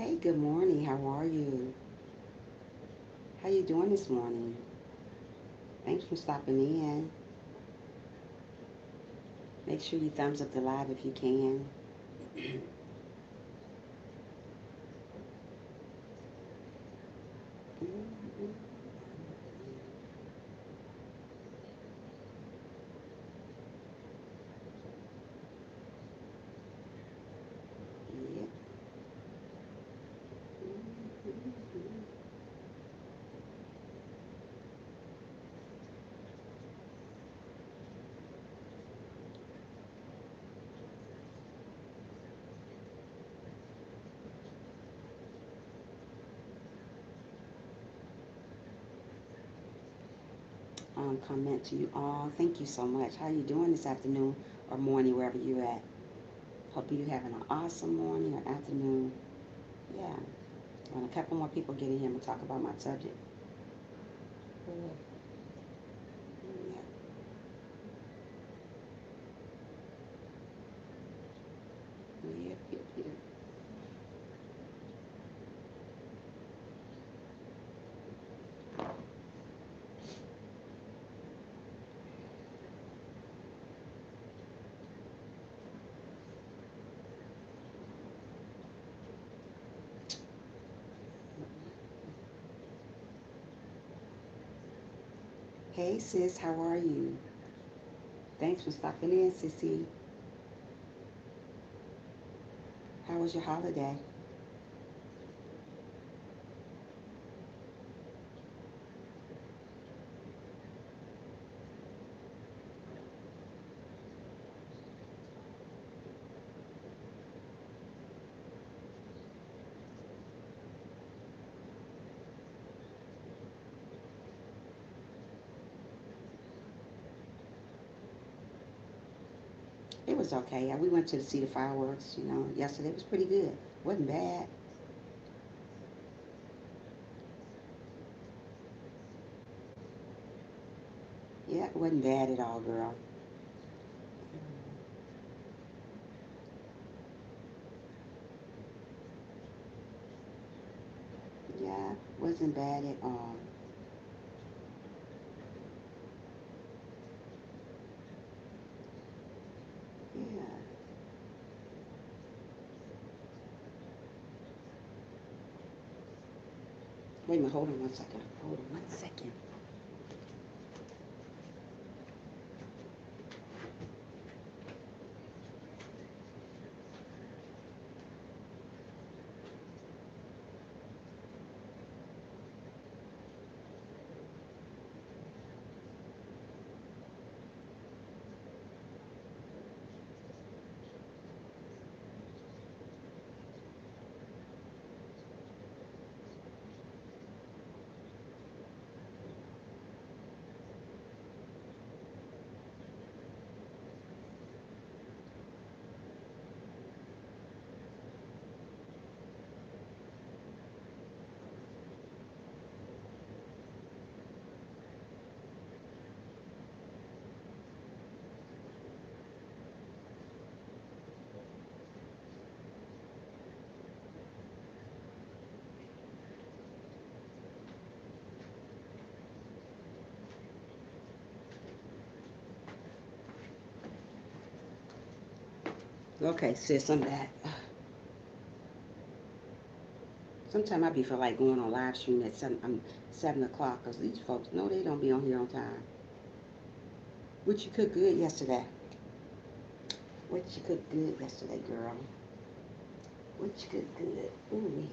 Hey, good morning. How are you? How you doing this morning? Thanks for stopping in. Make sure you thumbs up the live if you can. Yep. Comment to you all. Thank you so much. How you doing this afternoon or morning, wherever you're at? Hope you're having an awesome morning or afternoon. Yeah. When a couple more people get in here, I'm gonna talk about my subject. Yeah. Yep, yep, yep. Hey sis, how are you? Thanks for stopping in, sissy. How was your holiday? It was okay. We went to see the fireworks, yesterday. It was pretty good. Wasn't bad. Yeah, it wasn't bad at all, girl. Yeah, wasn't bad at all. Yeah. Wait a minute, hold on one second. Hold on 1 second. Okay, sis, I'm back. Sometimes I be feel like going on live stream at 7 o'clock because these folks know they don't be on here on time. What you cooked good yesterday? What you cooked good yesterday, girl? What you cooked good? Ooh.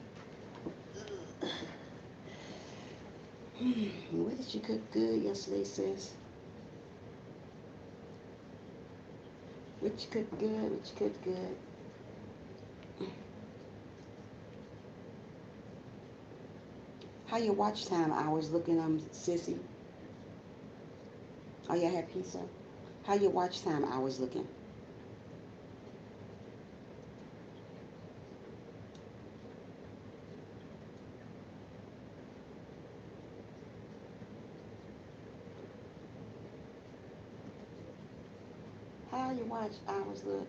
What did you cook good yesterday, sis? What you cooked good? What you cooked good? How your watch time hours looking, sissy? Oh, yeah, I had pizza. How your watch time hours looking? How your watch hours look?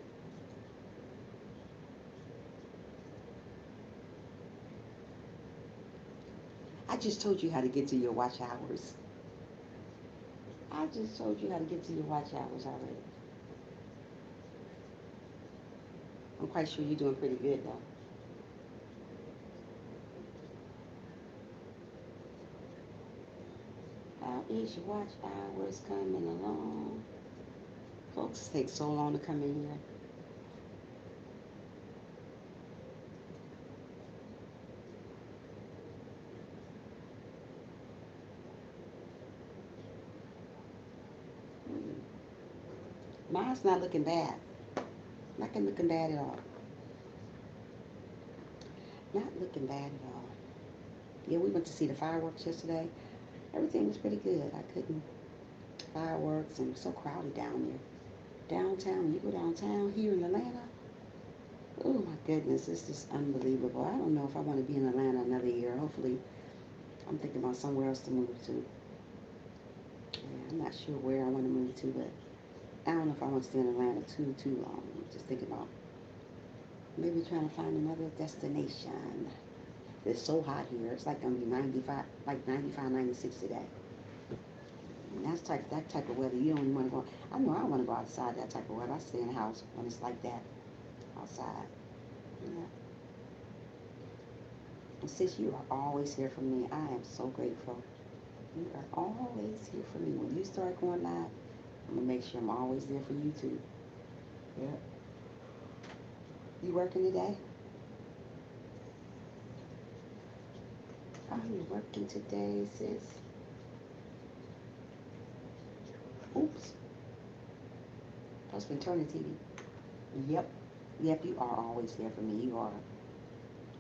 just told you how to get to your watch hours. I just told you how to get to your watch hours already. I'm quite sure you're doing pretty good though. How is your watch hours coming along? Folks take so long to come in here. Hmm. Mine's not looking bad. Not looking bad at all. Not looking bad at all. Yeah, we went to see the fireworks yesterday. Everything was pretty good. I couldn't fireworks and it was so crowded down there. Downtown, when you go downtown here in Atlanta, oh my goodness, it's just unbelievable. I don't know if I want to be in Atlanta another year. Hopefully, I'm thinking about somewhere else to move to. Yeah, I'm not sure where I want to move to, but I don't know if I want to stay in Atlanta too long. I'm just thinking about maybe trying to find another destination. It's so hot here. It's like gonna be 95, like 95, 96 today. And that type of weather. You don't want to go. I know I want to go outside that type of weather. I stay in the house when it's like that outside. Yeah. And sis, you are always here for me. I am so grateful. You are always here for me. When you start going live, I'm gonna make sure I'm always there for you too. Yeah. You working today? Are you working today, sis? Oops. Supposed to be turning TV. Yep. Yep, you are always there for me. You are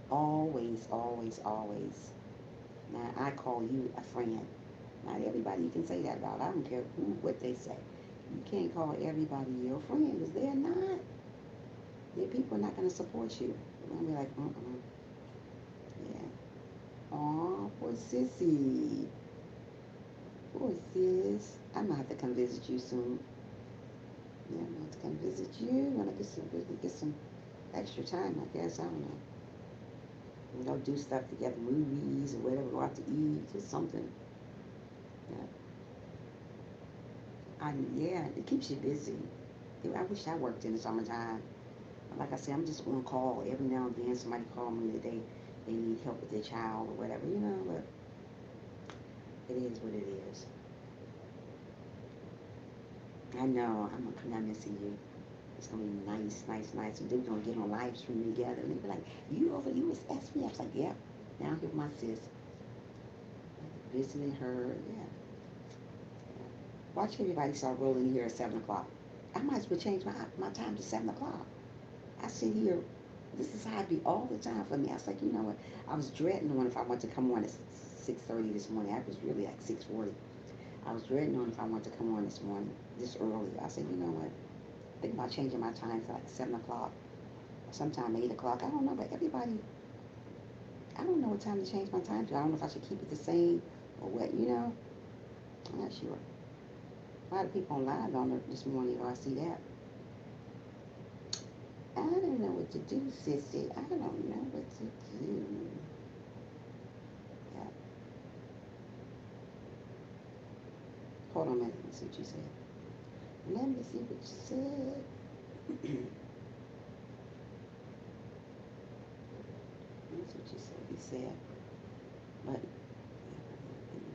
always, always, always. Now I call you a friend. Not everybody you can say that about. I don't care what they say. You can't call everybody your friend because they're not. Their people are not going to support you. They're going to be like, yeah. Aw, poor sissy. Poor sis. I'm going to have to come visit you soon. Yeah, I'm going to have to come visit you when I get some extra time, I guess. I don't know. We go do stuff together, movies or whatever, go out to eat or something. Yeah. Yeah, it keeps you busy. Yeah, I wish I worked in the summertime. Like I said, I'm just on call every now and then. Somebody call me that they need help with their child or whatever, but it is what it is. I know, I'm not missing you. It's gonna be nice, nice, nice. And then we're gonna get on live stream together and they be like, you over you was SB. I was like, yep. Now I'm here with my sis. Visiting her, yeah. Watch everybody start rolling here at 7 o'clock. I might as well change my time to 7 o'clock. I sit here. This is how it be all the time for me. I was like, you know what? I was dreading on if I want to come on at 6:30 this morning. I was really like 6:40. I was dreading on if I want to come on this morning, this early. I said, you know what? Think about changing my time to like 7 o'clock, sometime 8 o'clock. I don't know, but everybody, I don't know what time to change my time to. I don't know if I should keep it the same or what. I'm not sure. A lot of people on live on it this morning, though. I see that. I don't know what to do, sissy. I don't know what to do. Yeah. Hold on a minute. Let's see what you said. Let me see what you said. That's what you said. You said, but yeah,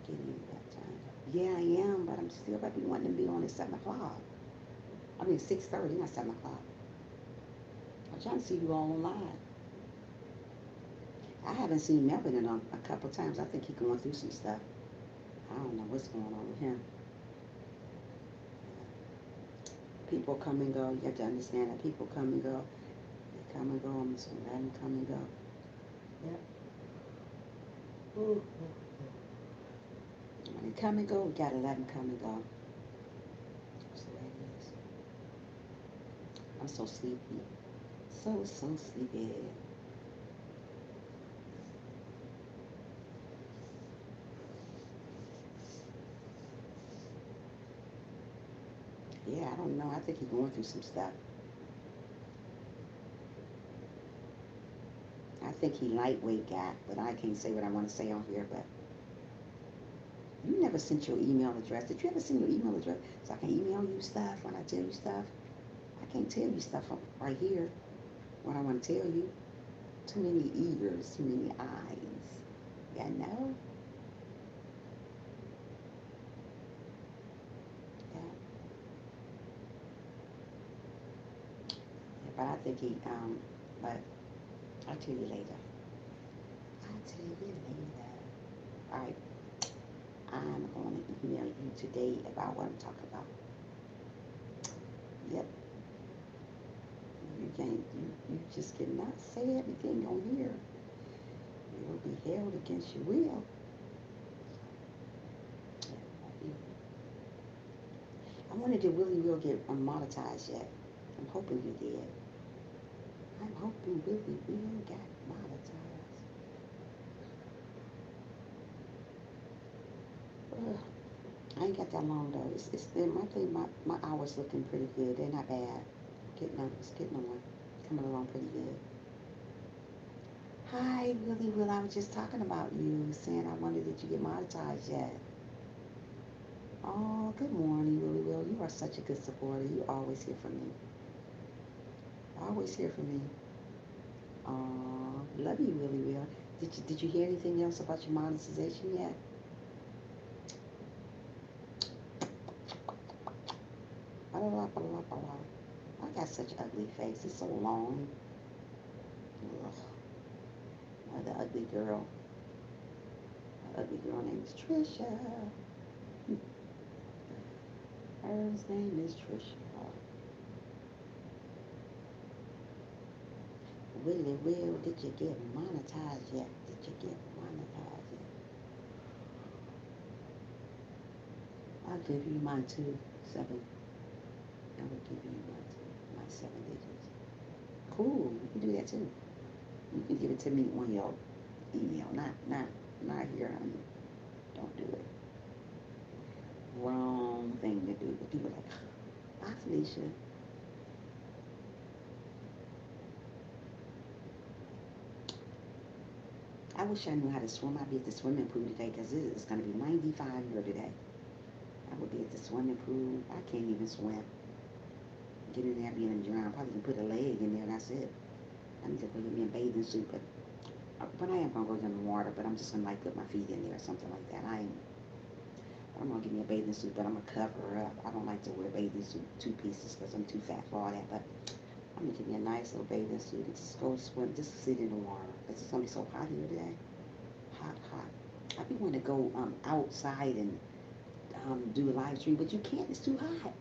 getting that time. Yeah, I am, but I'm still about to be wanting to be on at 7 o'clock. I mean 6:30, not 7 o'clock. I'm trying to see you all online. I haven't seen Melvin in a couple times. I think he's going through some stuff. I don't know what's going on with him. People come and go. You have to understand that people come and go. They come and go. I'm just gonna let them come and go. Yep. Ooh. When they come and go, we gotta let them come and go. That's the way it is. I'm so sleepy. So sleepy. Yeah, I don't know. I think he's going through some stuff. I think he lightweight guy, but I can't say what I want to say on here. But You never sent your email address. Did you ever send your email address so I can email you stuff when I tell you stuff? I can't tell you stuff right here. What I want to tell you. Too many ears, too many eyes. Yeah, know? Yeah. Yeah, but I think but I'll tell you later. I'll tell you later. All right, I'm going to email you today about what I'm talking about. Yep, you just cannot say everything on here. You'll be held against your will. Yeah, I wonder did Willie will get monetized yet? I'm hoping he did. I'm hoping Willie will get monetized. Ugh, I ain't got that long though. It's my thing. My hours looking pretty good. They're not bad. It's getting on. Coming along pretty good. Hi, Willie Will. I was just talking about you, saying I wondered did you get monetized yet? Oh, good morning, Willie Will. You are such a good supporter. You always hear from me. Always hear from me. Oh, love you, Willie Will. Did you hear anything else about your monetization yet? I got such ugly face. It's so long. Ugh. The ugly girl. The ugly girl name is Trisha. Her name is Trisha. Willie Will, did you get monetized yet? Did you get monetized yet? I'll give you my 2 7. I will give you my 7 digits. Cool. You can do that too. You can give it to me on your email, not here, honey. Don't do it. Wrong thing to do. Do it like, bye, Felicia. I wish I knew how to swim. I'd be at the swimming pool today because it's going to be 95 here today. I would be at the swimming pool. I can't even swim. Get in there, being drowned. Probably can put a leg in there and that's it. I need to go get me a bathing suit, but I am gonna go in the water. But I'm just gonna like put my feet in there or something like that. I'm gonna get me a bathing suit, but I'm gonna cover her up. I don't like to wear bathing suit 2 pieces because I'm too fat for all that. But I'm gonna get me a nice little bathing suit and just go swim, just sit in the water. It's gonna be so hot here today. Hot, hot. I be wanting to go outside and do a live stream, but you can't. It's too hot.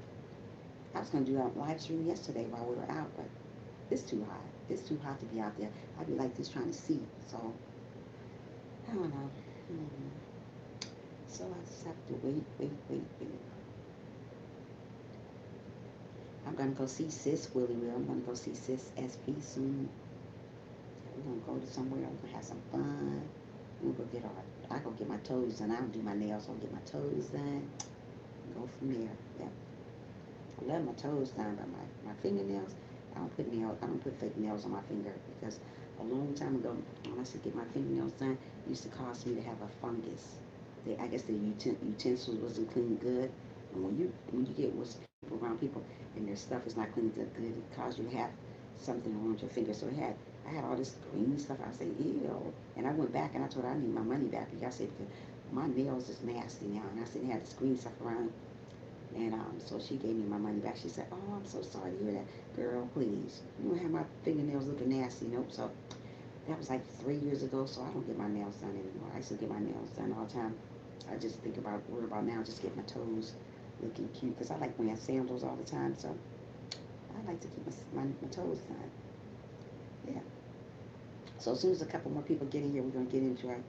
I was gonna do a live stream yesterday while we were out, but it's too hot. It's too hot to be out there. I'd be like this trying to see. So I don't know. So I just have to wait. I'm gonna go see Sis Willie Will. I'm gonna go see Sis SP soon. We're gonna go to somewhere. We're gonna have some fun. We'll go get our. I go get my toes done. I don't do my nails. I'll get my toes done. Go from there. Yeah. I love my toes done, but my fingernails. I don't put fake nails on my finger because a long time ago, when I used to get my fingernails done, it used to cause me to have a fungus. I guess the utensils wasn't cleaned good, and when you get with people around people and their stuff is not cleaned good, it causes you to have something around your finger. So I had all this green stuff. I said, ew, and I went back and I told her I need my money back because I said because my nails is nasty now, and I said they had this green stuff around. And so she gave me my money back. She said, "Oh, I'm so sorry to hear that, girl. Please, you don't have my fingernails looking nasty, nope." So that was like 3 years ago. So I don't get my nails done anymore. I used to get my nails done all the time. I just worry about now, just get my toes looking cute because I like wearing sandals all the time. So I like to keep my toes done. Yeah. So as soon as a couple more people get in here, we're gonna get into our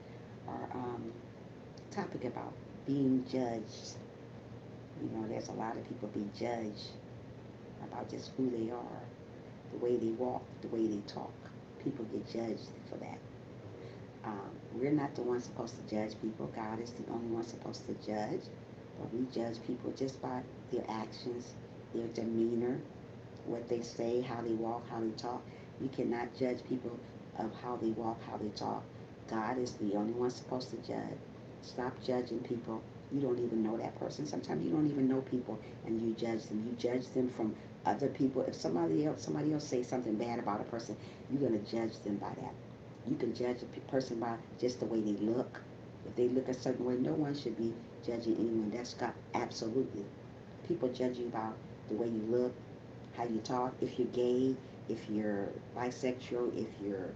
topic about being judged. You know, there's a lot of people be judged about just who they are, the way they walk, the way they talk. People get judged for that. We're not the ones supposed to judge people. God is the only one supposed to judge. But we judge people just by their actions, their demeanor, what they say, how they walk, how they talk. You cannot judge people of how they walk, how they talk. God is the only one supposed to judge. Stop judging people You don't even know that person. Sometimes you don't even know people and you judge them. You judge them from other people. If somebody else say something bad about a person, you're gonna judge them by that. You can judge a person by just the way they look. If they look a certain way, no one should be judging anyone. That's got absolutely. People judge you by the way you look, how you talk, if you're gay, if you're bisexual, if you're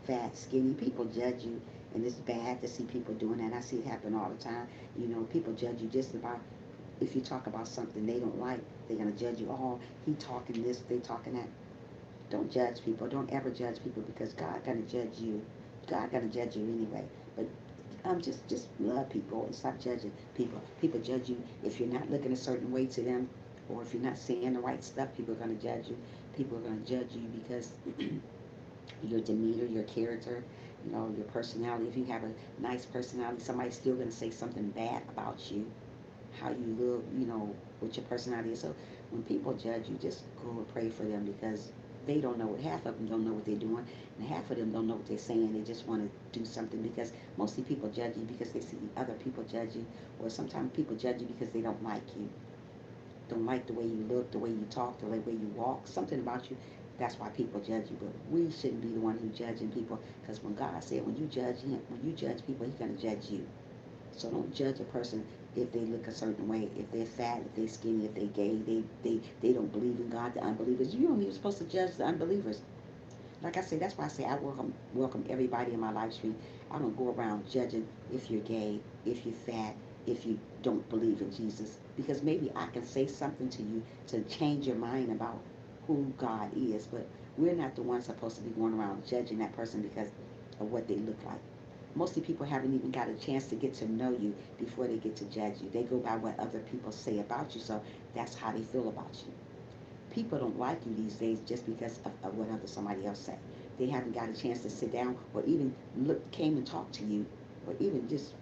fat, skinny. People judge you, and it's bad to see people doing that. I see it happen all the time. People judge you just about if you talk about something they don't like, they're gonna judge you. Oh, he talking this, they talking that. Don't judge people. Don't ever judge people because God gonna judge you. God gonna judge you anyway. But just love people and stop judging people. People judge you if you're not looking a certain way to them, or if you're not saying the right stuff. People are gonna judge you. People are gonna judge you because your demeanor, your character, your personality. If you have a nice personality, somebody's still gonna say something bad about you, how you look, what your personality is. So when people judge you, just go and pray for them because they don't know what half of them don't know what they're doing, and half of them don't know what they're saying. They just want to do something because mostly people judge you because they see other people judge you, or sometimes people judge you because they don't like you, don't like the way you look, the way you talk, the way you walk, something about you. That's why people judge you. But we shouldn't be the one who judging people because when God said, when you judge him, when you judge people, he's going to judge you. So don't judge a person if they look a certain way, if they're fat, if they're skinny, if they're gay, they don't believe in God, the unbelievers. You don't even supposed to judge the unbelievers. Like I say, that's why I say I welcome everybody in my live stream. I don't go around judging if you're gay, if you're fat, if you don't believe in Jesus. Because maybe I can say something to you to change your mind about who God is. But we're not the ones supposed to be going around judging that person because of what they look like. Mostly people haven't even got a chance to get to know you before they get to judge you. They go by what other people say about you, so that's how they feel about you. People don't like you these days just because of what other somebody else said. They haven't got a chance to sit down or even came and talked to you, or even just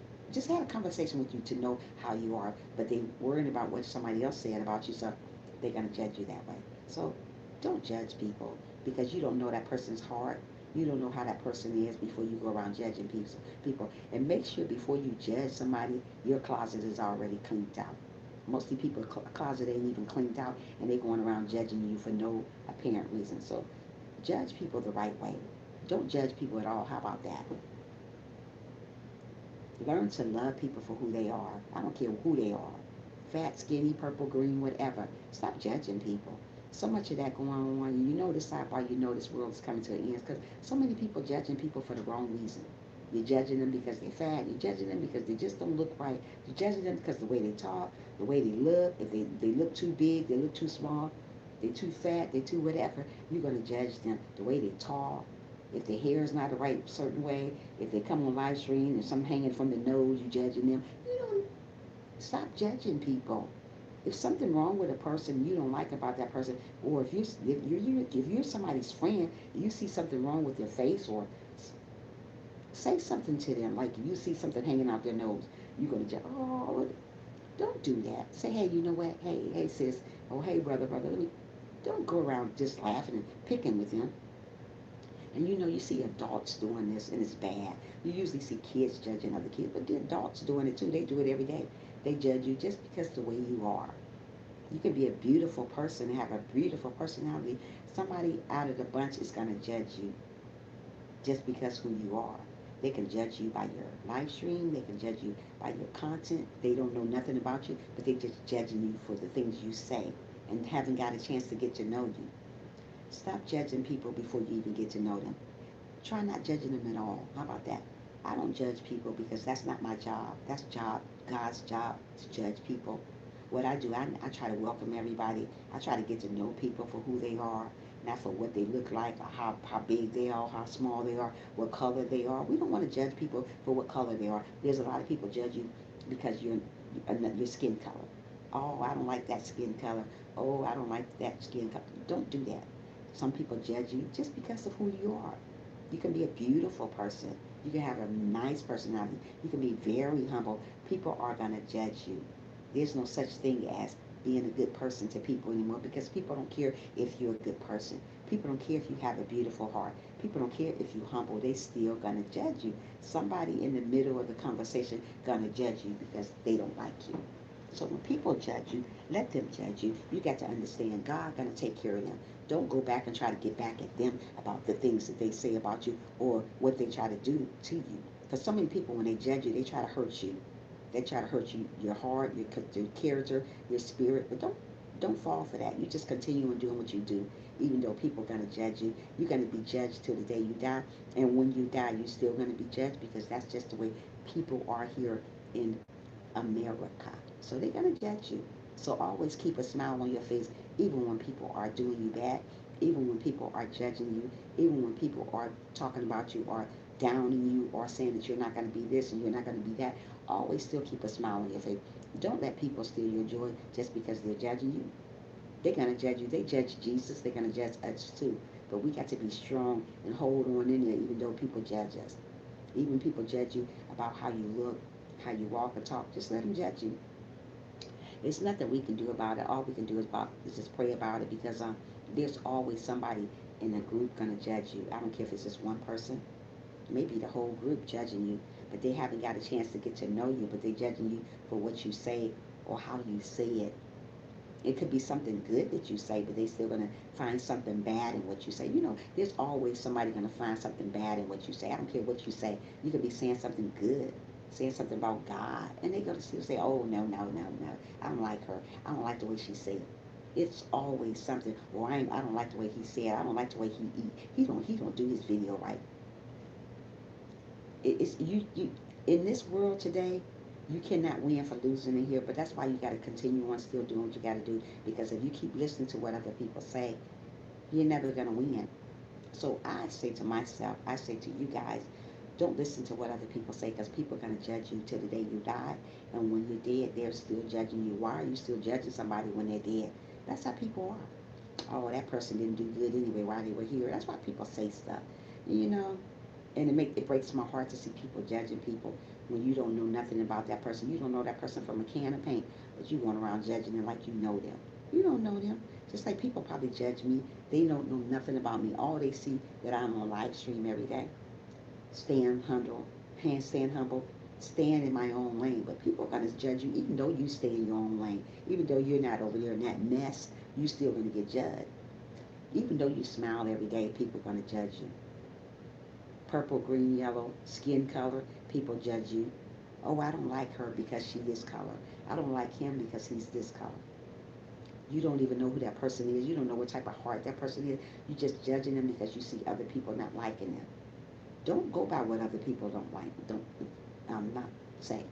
had a conversation with you to know how you are. But they worried about what somebody else said about you, so they're gonna judge you that way. So don't judge people because you don't know that person's heart. You don't know how that person is before you go around judging people. And make sure before you judge somebody, your closet is already cleaned out. Mostly people closet ain't even cleaned out, and they going around judging you for no apparent reason. So judge people the right way. Don't judge people at all. How about that? Learn to love people for who they are. I don't care who they are. Fat, skinny, purple, green, whatever. Stop judging people. So much of that going on. You know this side why you know this world is coming to an end. Because so many people judging people for the wrong reason. You're judging them because they're fat. You're judging them because they just don't look right. You're judging them because the way they talk, the way they look. If they look too big, they look too small, they're too fat, they're too whatever. You're going to judge them the way they talk. If their hair is not the right certain way, if they come on live stream and some hanging from the nose, you judging them. You don't stop judging people. If something wrong with a person you don't like about that person, or if you're somebody's friend, you see something wrong with their face, or say something to them. Like you see something hanging out their nose, you're gonna judge. Oh, don't do that. Say, hey, you know what? Hey, sis. Oh, hey, brother. Let me. Don't go around just laughing and picking with them. And you see adults doing this, and it's bad. You usually see kids judging other kids, but the adults doing it too. They do it every day. They judge you just because the way you are. You can be a beautiful person and have a beautiful personality. Somebody out of the bunch is going to judge you just because who you are. They can judge you by your live stream. They can judge you by your content. They don't know nothing about you, but they're just judging you for the things you say and haven't got a chance to get to know you. Stop judging people before you even get to know them. Try not judging them at all. How about that? I don't judge people because that's not my job. That's God's job to judge people. What I do, I try to welcome everybody. I try to get to know people for who they are, not for what they look like, or how big they are, how small they are, what color they are. We don't want to judge people for what color they are. There's a lot of people judge you because your skin color. Oh, I don't like that skin color. Oh, I don't like that skin color. Don't do that. Some people judge you just because of who you are. You can be a beautiful person. You can have a nice personality. You can be very humble. People are going to judge you. There's no such thing as being a good person to people anymore, because people don't care if you're a good person. People don't care if you have a beautiful heart. People don't care if you're humble. They still gonna judge you. Somebody in the middle of the conversation gonna judge you because they don't like you. So when people judge you, let them judge you. You got to understand God gonna take care of them. Don't go back and try to get back at them about the things that they say about you or what they try to do to you. Because so many people, when they judge you, they try to hurt you. They try to hurt you, your heart, your character, your spirit. But don't fall for that. You just continue on doing what you do, even though people are gonna judge you. You're gonna be judged till the day you die, and when you die, you're still gonna be judged, because that's just the way people are here in America. So they're gonna judge you. So always keep a smile on your face, even when people are doing you bad, even when people are judging you, even when people are talking about you or downing you or saying that you're not going to be this and you're not going to be that. Always still keep a smile on your face. Don't let people steal your joy just because they're judging you. They're going to judge you. They judge Jesus. They're going to judge us too. But we got to be strong and hold on in there, even though people judge us. Even people judge you about how you look, how you walk or talk. Just let them judge you. There's nothing we can do about it. All we can do is just pray about it, because there's always somebody in a group going to judge you. I don't care if it's just one person, maybe the whole group judging you, but they haven't got a chance to get to know you, but they're judging you for what you say or how you say it. It could be something good that you say, but they're still going to find something bad in what you say. There's always somebody going to find something bad in what you say. I don't care what you say. You could be saying something good, saying something about God, and they're going to still say, oh, no, no, no, no. I don't like her. I don't like the way she said it. It's always something. Or I don't like the way he said. I don't like the way he eat. He don't do his video right. It's you in this world today. You cannot win for losing in here, but that's why you got to continue on still doing what you got to do, because if you keep listening to what other people say, you're never going to win. So I say to myself, I say to you guys, don't listen to what other people say, because people are going to judge you till the day you die, and when you're dead, they're still judging you. Why are you still judging somebody when they're dead? That's how people are. Oh, that person didn't do good anyway while they were here. That's why people say stuff, you know. And it breaks my heart to see people judging people when you don't know nothing about that person. You don't know that person from a can of paint, but you going around judging them like you know them. You don't know them. Just like people probably judge me. They don't know nothing about me. All they see that I'm on live stream every day. Stand humble, stand humble, stand in my own lane. But people are gonna judge you even though you stay in your own lane. Even though you're not over there in that mess, you still gonna get judged. Even though you smile every day, people are gonna judge you. Purple, green, yellow, skin color, people judge you. Oh, I don't like her because she this color. I don't like him because he's this color. You don't even know who that person is. You don't know what type of heart that person is. You're just judging them because you see other people not liking them. Don't go by what other people don't like. Don't not say.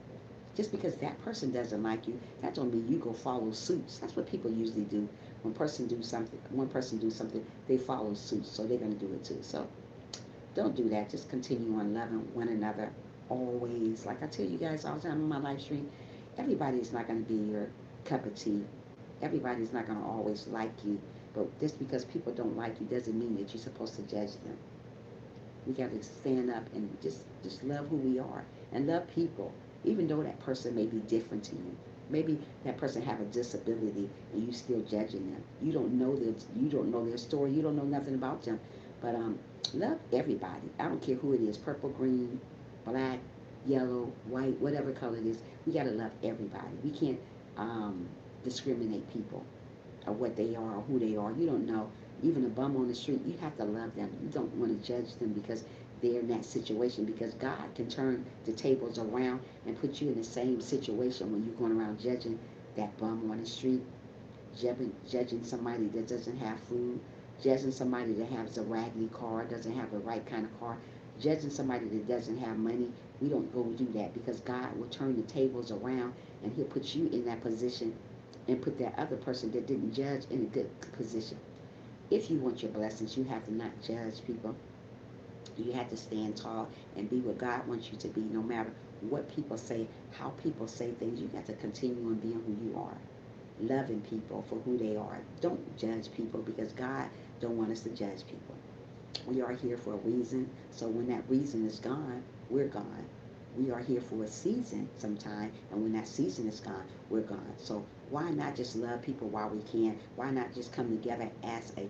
Just because that person doesn't like you, that don't mean you go follow suits. That's what people usually do. One person do something, they follow suit, so they're gonna do it too. So don't do that. Just continue on loving one another always. Like I tell you guys all the time on my live stream, everybody is not going to be your cup of tea. Everybody's not going to always like you. But just because people don't like you doesn't mean that you're supposed to judge them. We got to stand up and just love who we are and love people, even though that person may be different to you. Maybe that person have a disability and you still judging them. You don't know their story. You don't know nothing about them. But love everybody. I don't care who it is, purple, green, black, yellow, white, whatever color it is. We got to love everybody. We can't discriminate people or what they are or who they are. You don't know. Even a bum on the street, you have to love them. You don't want to judge them because they're in that situation, because God can turn the tables around and put you in the same situation when you're going around judging that bum on the street, judging somebody that doesn't have food, judging somebody that has a raggedy car, doesn't have the right kind of car, judging somebody that doesn't have money. We don't go do that, because God will turn the tables around and he'll put you in that position and put that other person that didn't judge in a good position. If you want your blessings, you have to not judge people. You have to stand tall and be what God wants you to be, no matter what people say, how people say things. You got to continue on being who you are, loving people for who they are. Don't judge people, because God don't want us to judge people. We are here for a reason. So when that reason is gone, we're gone. We are here for a season sometime, and when that season is gone, we're gone. So why not just love people while we can? Why not just come together as a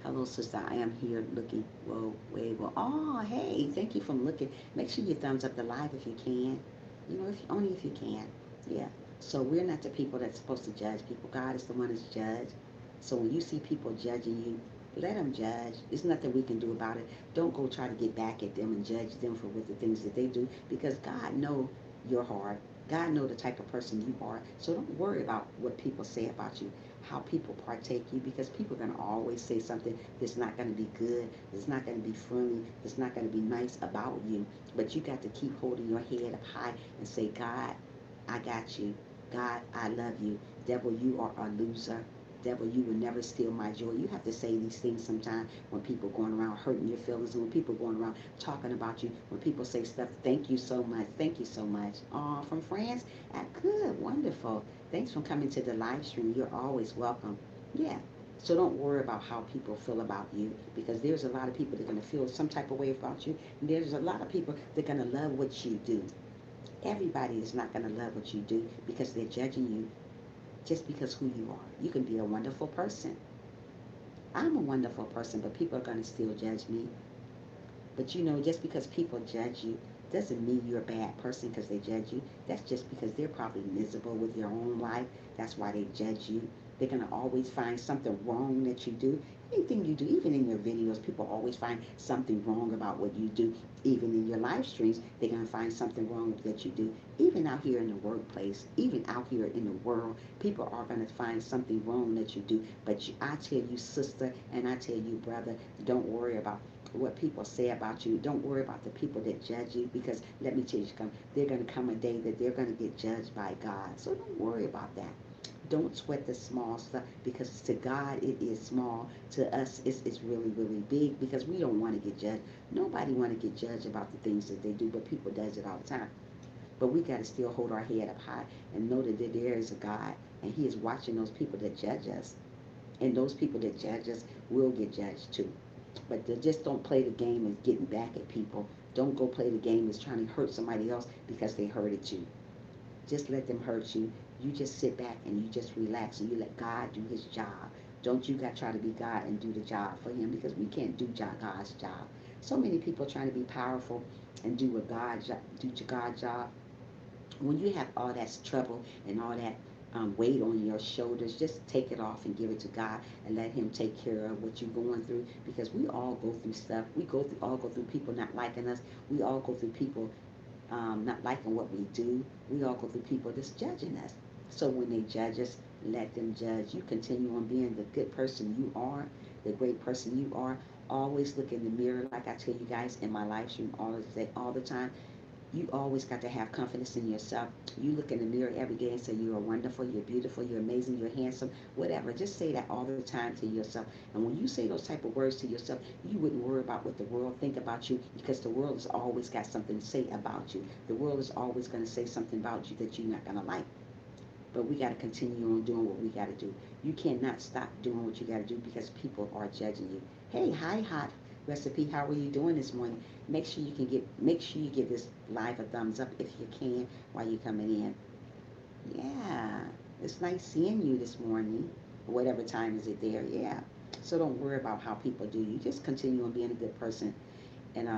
hello, sister? I am here looking. Whoa, wait, well, oh, hey, thank you for looking. Make sure you thumbs up the live if you can. You know, if only if you can. Yeah. So we're not the people that's supposed to judge people. God is the one that's judge. So when you see people judging you, let them judge. There's nothing we can do about it. Don't go try to get back at them and judge them for what the things that they do, because God know your heart. God know the type of person you are. So don't worry about what people say about you, how people partake you, because people are going to always say something that's not going to be good, that's not going to be friendly, that's not going to be nice about you. But you got to keep holding your head up high and say, God, I got you. God, I love you. Devil, you are a loser. Devil, you will never steal my joy. You have to say these things sometimes when people going around hurting your feelings, and when people going around talking about you, when people say stuff, thank you so much, thank you so much. Oh, from France? Good, wonderful. Thanks for coming to the live stream. You're always welcome. Yeah. So don't worry about how people feel about you, because there's a lot of people that are going to feel some type of way about you, and there's a lot of people that are going to love what you do. Everybody is not going to love what you do because they're judging you just because who you are. You can be a wonderful person. I'm a wonderful person, but people are going to still judge me. But you know, just because people judge you doesn't mean you're a bad person because they judge you. That's just because they're probably miserable with their own life. That's why they judge you. They're going to always find something wrong that you do. Anything you do, even in your videos, people always find something wrong about what you do. Even in your live streams, they're going to find something wrong that you do. Even out here in the workplace, even out here in the world, people are going to find something wrong that you do. But I tell you, sister, and I tell you, brother, don't worry about what people say about you. Don't worry about the people that judge you, because let me tell you, they're going to come a day that they're going to get judged by God. So don't worry about that. Don't sweat the small stuff, because to God it is small. To us it's really, really big, because we don't want to get judged. Nobody want to get judged about the things that they do, but people does it all the time. But we got to still hold our head up high and know that there is a God, and he is watching those people that judge us. And those people that judge us will get judged too. But just don't play the game of getting back at people. Don't go play the game as trying to hurt somebody else because they hurted you. Just let them hurt you. You just sit back and you just relax and you let God do his job. Don't you got to try to be God and do the job for him, because we can't do God's job. So many people trying to be powerful and do what do God's job. When you have all that trouble and all that weight on your shoulders, just take it off and give it to God and let him take care of what you're going through, because we all go through stuff. All go through people not liking us. We all go through people not liking what we do. We all go through people that's judging us. So when they judge us, let them judge. You continue on being the good person you are, the great person you are. Always look in the mirror, like I tell you guys in my live stream all the time. You always got to have confidence in yourself. You look in the mirror every day and say you are wonderful, you're beautiful, you're amazing, you're handsome, whatever. Just say that all the time to yourself. And when you say those type of words to yourself, you wouldn't worry about what the world think about you, because the world has always got something to say about you. The world is always going to say something about you that you're not going to like. But we got to continue on doing what we got to do. You cannot stop doing what you got to do because people are judging you. Hey, hi, hot recipe. How are you doing this morning? Make sure you give this live a thumbs up if you can while you're coming in. Yeah, it's nice seeing you this morning. Whatever time is it there? Yeah. So don't worry about how people do you. Just continue on being a good person, and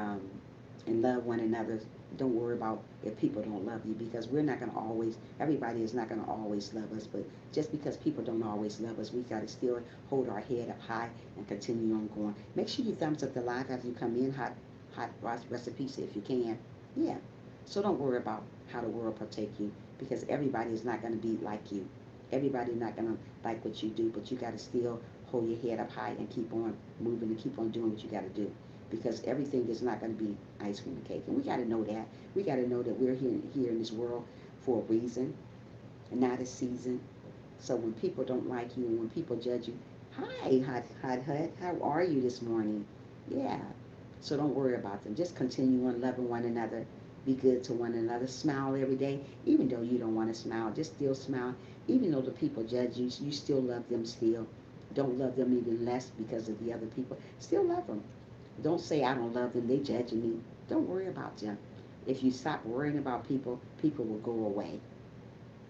love one another. Don't worry about if people don't love you, because we're not going to always, everybody is not going to always love us. But just because people don't always love us, we got to still hold our head up high and continue on going. Make sure you thumbs up the live after you come in. Hot recipes if you can. Yeah. So don't worry about how the world partake you, because everybody is not going to be like you. Everybody's not going to like what you do, but you got to still hold your head up high and keep on moving and keep on doing what you got to do, because everything is not going to be ice cream and cake. And we got to know that. We got to know that we're here in this world for a reason and not a season. So when people don't like you and when people judge you, hi, hot, how are you this morning? Yeah. So don't worry about them. Just continue on loving one another. Be good to one another. Smile every day, even though you don't want to smile. Just still smile. Even though the people judge you, you still love them still. Don't love them even less because of the other people. Still love them. Don't say I don't love them, they judging me. Don't worry about them. If you stop worrying about people, people will go away.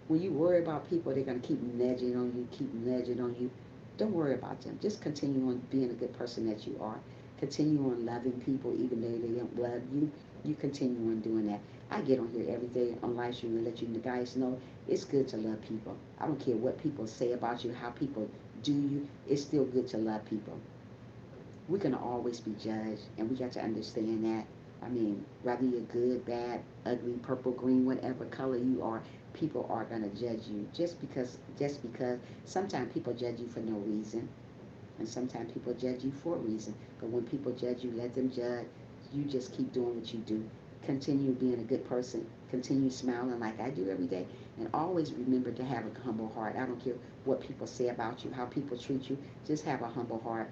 When you worry about people, they're going to keep nudging on you, keep nudging on you. Don't worry about them. Just continue on being a good person that you are. Continue on loving people even though they don't love you. You continue on doing that. I get on here every day on live stream and let you guys know it's good to love people. I don't care what people say about you, how people do you. It's still good to love people. We're going to always be judged, and we got to understand that. I mean, whether you're good, bad, ugly, purple, green, whatever color you are, people are going to judge you just because sometimes people judge you for no reason, and sometimes people judge you for a reason. But when people judge you, let them judge. You just keep doing what you do. Continue being a good person. Continue smiling like I do every day. And always remember to have a humble heart. I don't care what people say about you, how people treat you. Just have a humble heart.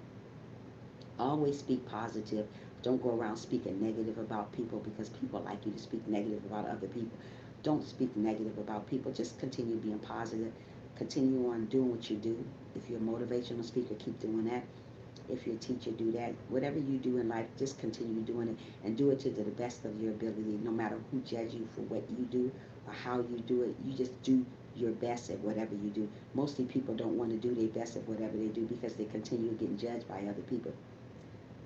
Always speak positive. Don't go around speaking negative about people because people like you to speak negative about other people. Don't speak negative about people. Just continue being positive. Continue on doing what you do. If you're a motivational speaker, keep doing that. If you're a teacher, do that. Whatever you do in life, just continue doing it and do it to the best of your ability. No matter who judge you for what you do or how you do it, you just do your best at whatever you do. Mostly people don't want to do their best at whatever they do because they continue getting judged by other people.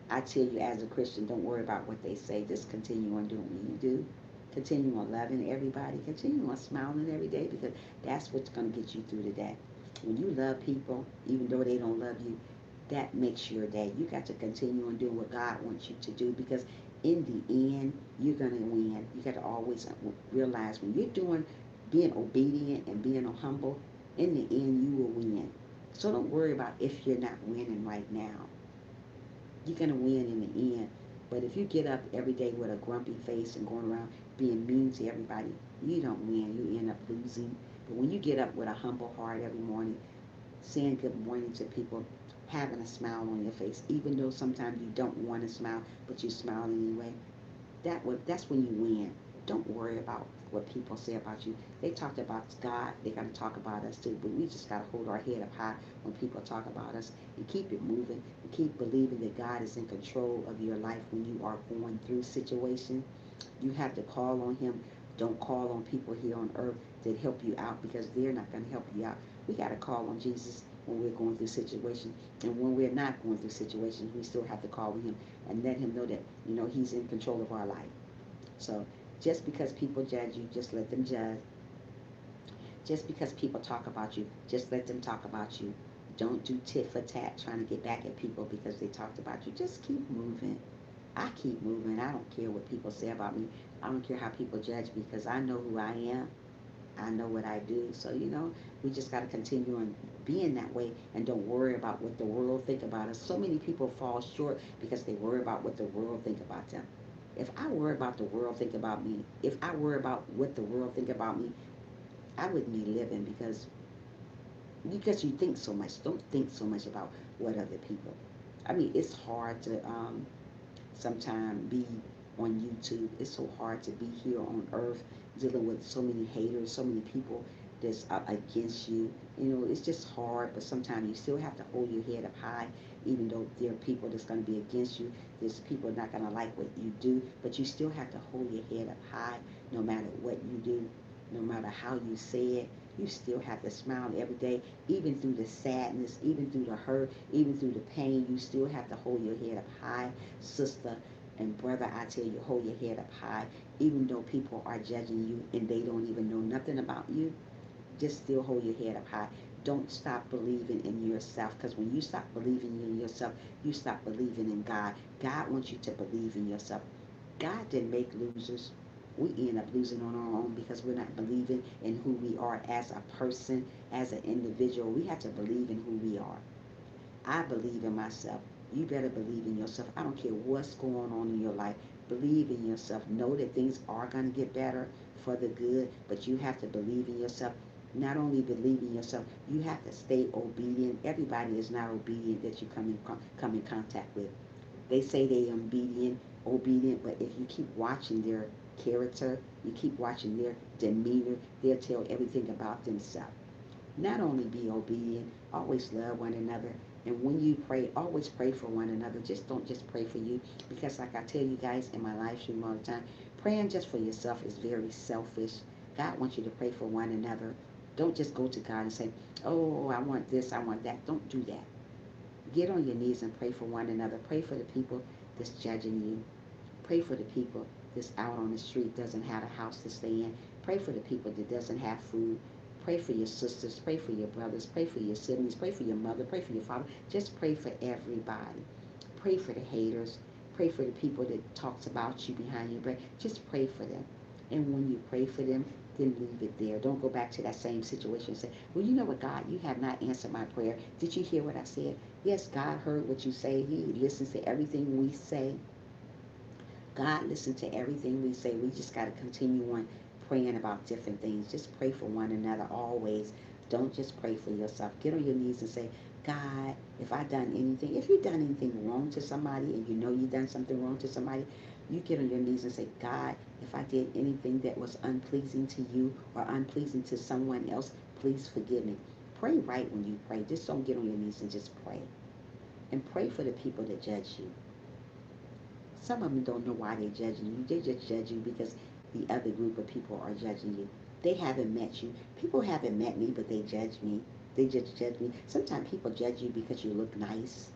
I tell you as a Christian, don't worry about what they say. Just continue on doing what you do. Continue on loving everybody. Continue on smiling every day because that's what's going to get you through the day. When you love people, even though they don't love you, that makes your day. You got to continue on doing what God wants you to do because in the end, you're going to win. You got to always realize when you're doing, being obedient and being humble, in the end, you will win. So don't worry about if you're not winning right now. You're going to win in the end. But if you get up every day with a grumpy face and going around being mean to everybody, you don't win. You end up losing. But when you get up with a humble heart every morning, saying good morning to people, having a smile on your face, even though sometimes you don't want to smile, but you smile anyway, that's when you win. Don't worry about what people say about you. They talked about God. They're going to talk about us too. But we just got to hold our head up high when people talk about us and keep it moving and keep believing that God is in control of your life when you are going through situations. You have to call on Him. Don't call on people here on earth that help you out because they're not going to help you out. We got to call on Jesus when we're going through situations. And when we're not going through situations, we still have to call on Him and let Him know that, He's in control of our life. So just because people judge you, just let them judge. Just because people talk about you, just let them talk about you. Don't do tit for tat trying to get back at people because they talked about you. Just keep moving. I keep moving. I don't care what people say about me. I don't care how people judge me because I know who I am. I know what I do. So, we just got to continue on being that way and don't worry about what the world think about us. So many people fall short because they worry about what the world think about them. If I worry about the world think about me, if I worry about what the world think about me, I wouldn't be living because you think so much. Don't think so much about what other people. I mean, it's hard to sometimes be on YouTube. It's so hard to be here on earth dealing with so many haters, so many people that's against you. It's just hard, but sometimes you still have to hold your head up high, even though there are people that's going to be against you. There's people not going to like what you do, but you still have to hold your head up high no matter what you do, no matter how you say it. You still have to smile every day, even through the sadness, even through the hurt, even through the pain. You still have to hold your head up high, sister and brother. I tell you, hold your head up high, even though people are judging you and they don't even know nothing about you. Just still hold your head up high. Don't stop believing in yourself because when you stop believing in yourself, you stop believing in God. God wants you to believe in yourself. God didn't make losers. We end up losing on our own because we're not believing in who we are as a person, as an individual. We have to believe in who we are. I believe in myself. You better believe in yourself. I don't care what's going on in your life. Believe in yourself. Know that things are going to get better for the good, but you have to believe in yourself. Not only believe in yourself, you have to stay obedient. Everybody is not obedient that you come in contact with. They say they are obedient, but if you keep watching their character, you keep watching their demeanor, they'll tell everything about themselves. Not only be obedient, always love one another. And when you pray, always pray for one another. Just don't just pray for you. Because like I tell you guys in my live stream all the time, Praying just for yourself is very selfish. God wants you to pray for one another. Don't just go to God and say, oh, I want this, I want that. Don't do that. Get on your knees and pray for one another. Pray for the people that's judging you. Pray for the people that's out on the street, doesn't have a house to stay in. Pray for the people that doesn't have food. Pray for your sisters. Pray for your brothers. Pray for your siblings. Pray for your mother. Pray for your father. Just pray for everybody. Pray for the haters. Pray for the people that talks about you behind your back. Just pray for them. And when you pray for them, then leave it there. Don't go back to that same situation and say, well, you know what, God, you have not answered my prayer. Did you hear what I said? Yes, God heard what you say. He listens to everything we say. God listens to everything we say. We just got to continue on praying about different things. Just pray for one another always. Don't just pray for yourself. Get on your knees and say, God, if I done anything, if you've done anything wrong to somebody and you know you've done something wrong to somebody, you get on your knees and say, God, if I did anything that was unpleasing to you or unpleasing to someone else, please forgive me. Pray right when you pray. Just don't get on your knees and just pray. And pray for the people that judge you. Some of them don't know why they're judging you. They just judge you because the other group of people are judging you. They haven't met you. People haven't met me, but they judge me. They just judge me. Sometimes people judge you because you look nice.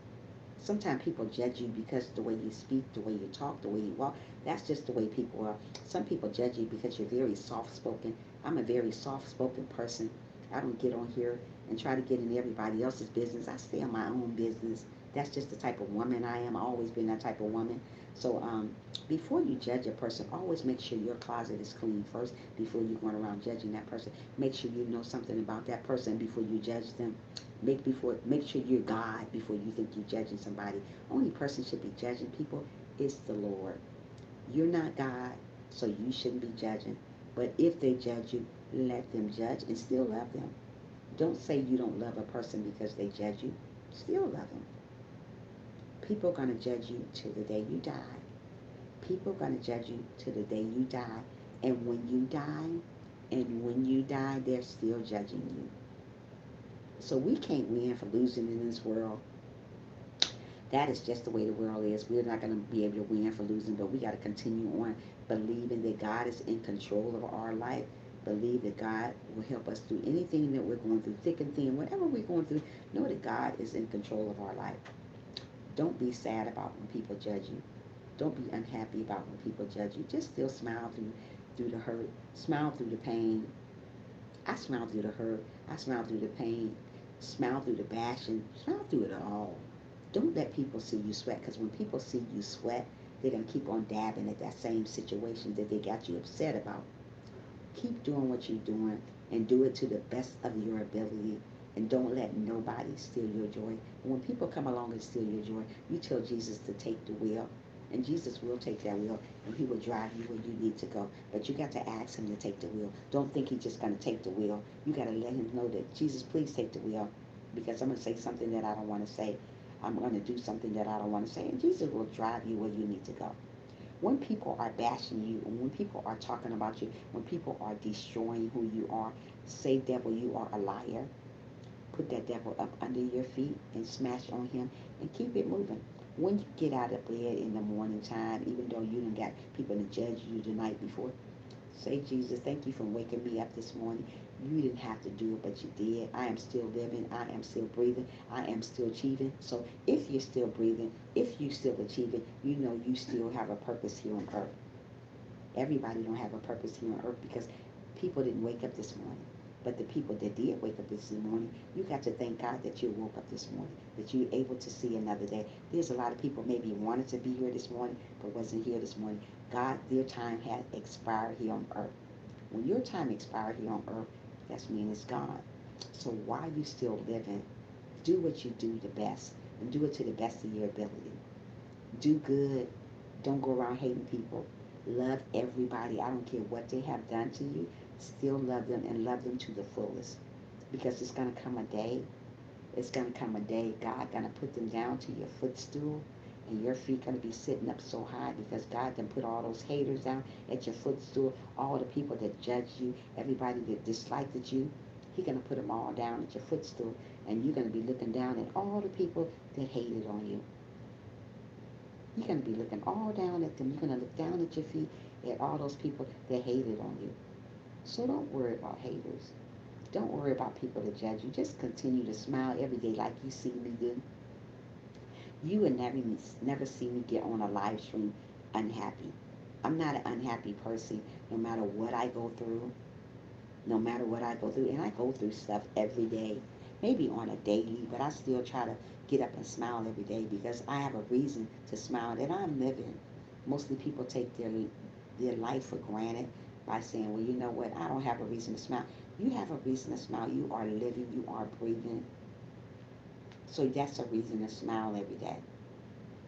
Sometimes people judge you because the way you speak, the way you talk, the way you walk. That's just the way people are. Some people judge you because you're very soft-spoken. I'm a very soft-spoken person. I don't get on here and try to get in everybody else's business. I stay on my own business. That's just the type of woman I am. I've always been that type of woman. So before you judge a person, always make sure your closet is clean first before you go around judging that person. Make sure you know something about that person before you judge them. Make sure you're God before you think you're judging somebody. Only person should be judging people is the Lord. You're not God, so you shouldn't be judging. But if they judge you, let them judge and still love them. Don't say you don't love a person because they judge you. Still love them. People are going to judge you to the day you die. People are going to judge you to the day you die. And when you die, they're still judging you. So we can't win for losing in this world. That is just the way the world is. We're not going to be able to win for losing, but we got to continue on believing that God is in control of our life. Believe that God will help us through anything that we're going through, thick and thin, whatever we're going through. Know that God is in control of our life. Don't be sad about when people judge you. Don't be unhappy about when people judge you. Just still smile through the hurt. Smile through the pain. I smile through the hurt. I smile through the pain. Smile through the bashing. Smile through it all. Don't let people see you sweat, because when people see you sweat, they're going to keep on dabbing at that same situation that they got you upset about. Keep doing what you're doing and do it to the best of your ability. And don't let nobody steal your joy. And when people come along and steal your joy, you tell Jesus to take the wheel. And Jesus will take that wheel and he will drive you where you need to go. But you got to ask him to take the wheel. Don't think he's just going to take the wheel. You got to let him know that, Jesus, please take the wheel. Because I'm going to say something that I don't want to say. I'm going to do something that I don't want to say. And Jesus will drive you where you need to go. When people are bashing you, and when people are talking about you, when people are destroying who you are, say, devil, you are a liar. Put that devil up under your feet and smash on him and keep it moving. When you get out of bed in the morning time, even though you done got people to judge you the night before, say, Jesus, thank you for waking me up this morning. You didn't have to do it, but you did. I am still living. I am still breathing. I am still achieving. So if you're still breathing, if you're still achieving, you know you still have a purpose here on earth. Everybody don't have a purpose here on earth because people didn't wake up this morning. But the people that did wake up this morning, you got to thank God that you woke up this morning, that you're able to see another day. There's a lot of people maybe wanted to be here this morning, but wasn't here this morning. God, their time had expired here on earth. When your time expired here on earth, that means it's gone. So while you still living, do what you do the best and do it to the best of your ability. Do good. Don't go around hating people. Love everybody. I don't care what they have done to you. Still love them and love them to the fullest. Because it's going to come a day, God going to put them down to your footstool and your feet going to be sitting up so high because God can put all those haters down at your footstool, all the people that judged you, everybody that disliked you. He's going to put them all down at your footstool and you're going to be looking down at all the people that hated on you. You're going to be looking all down at them. You're going to look down at your feet at all those people that hated on you. So don't worry about haters. Don't worry about people that judge you. Just continue to smile every day like you see me do. You would never see me get on a live stream unhappy. I'm not an unhappy person no matter what I go through. No matter what I go through. And I go through stuff every day. Maybe on a daily, but I still try to get up and smile every day because I have a reason to smile that I'm living. Mostly people take their life for granted by saying, well, you know what, I don't have a reason to smile. You have a reason to smile. You are living, you are breathing. So that's a reason to smile every day.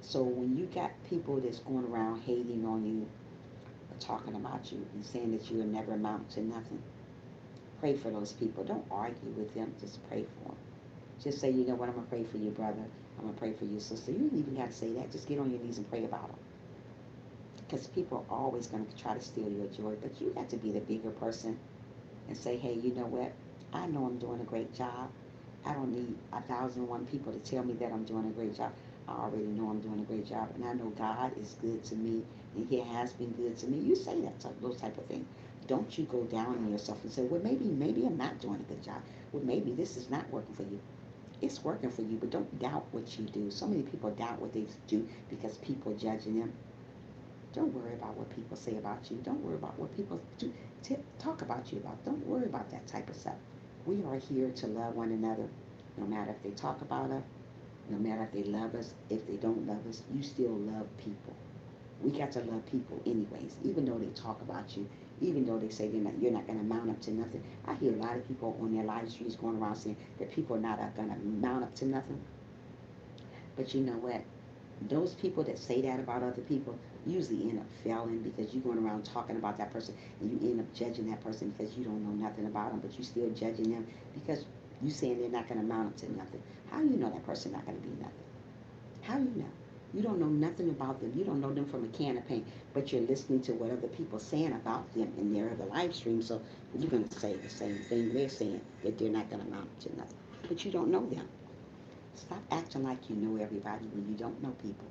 So when you got people that's going around hating on you, or talking about you, and saying that you'll never amount to nothing, pray for those people. Don't argue with them. Just pray for them. Just say, you know what, I'm going to pray for you, brother. I'm going to pray for you, sister. You don't even got to say that. Just get on your knees and pray about them. Because people are always going to try to steal your joy. But you got to be the bigger person and say, hey, you know what? I know I'm doing a great job. I don't need 1,001 people to tell me that I'm doing a great job. I already know I'm doing a great job, and I know God is good to me, and He has been good to me. You say that those type of things. Don't you go down on yourself and say, well, maybe I'm not doing a good job. Well, maybe this is not working for you. It's working for you, but don't doubt what you do. So many people doubt what they do because people judging them. Don't worry about what people say about you. Don't worry about what people do, talk about you about. Don't worry about that type of stuff. We are here to love one another, no matter if they talk about us, no matter if they love us, if they don't love us, you still love people. We got to love people anyways, even though they talk about you, even though they say you're not going to mount up to nothing. I hear a lot of people on their live streams going around saying that people are not going to mount up to nothing. But you know what? Those people that say that about other people usually end up failing because you're going around talking about that person and you end up judging that person because you don't know nothing about them, but you still judging them because you saying they're not going to mount up to nothing. How do you know that person not going to be nothing? How you know? You don't know nothing about them. You don't know them from a can of paint, but you're listening to what other people saying about them in their other live stream. So you're going to say the same thing they're saying, that they're not going to amount to nothing. But you don't know them. Stop acting like you know everybody when you don't know people.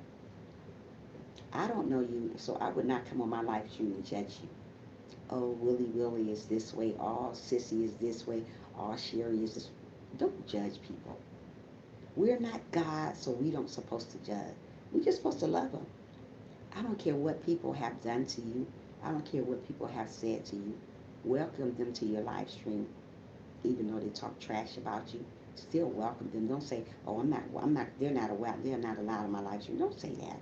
I don't know you, so I would not come on my live stream and judge you. Oh, Willie is this way. Oh, Sissy is this way. Oh, Sherry is this. Don't judge people. We're not God, so we don't supposed to judge. We're just supposed to love them. I don't care what people have done to you. I don't care what people have said to you. Welcome them to your live stream, even though they talk trash about you. Still welcome them. Don't say, "Oh, I'm not. They're not allowed in my live stream." Don't say that.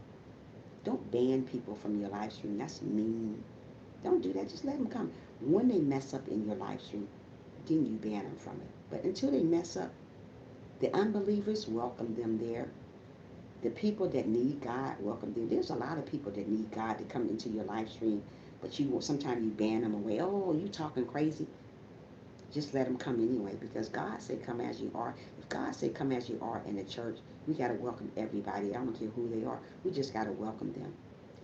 Don't ban people from your live stream. That's mean. Don't do that. Just let them come. When they mess up in your live stream, then you ban them from it. But until they mess up, the unbelievers, welcome them there. The people that need God, welcome them. There's a lot of people that need God to come into your live stream, but sometimes you ban them away. Oh, you talking crazy? Just let them come anyway, because God said come as you are. If God said come as you are in the church, we got to welcome everybody. I don't care who they are. We just got to welcome them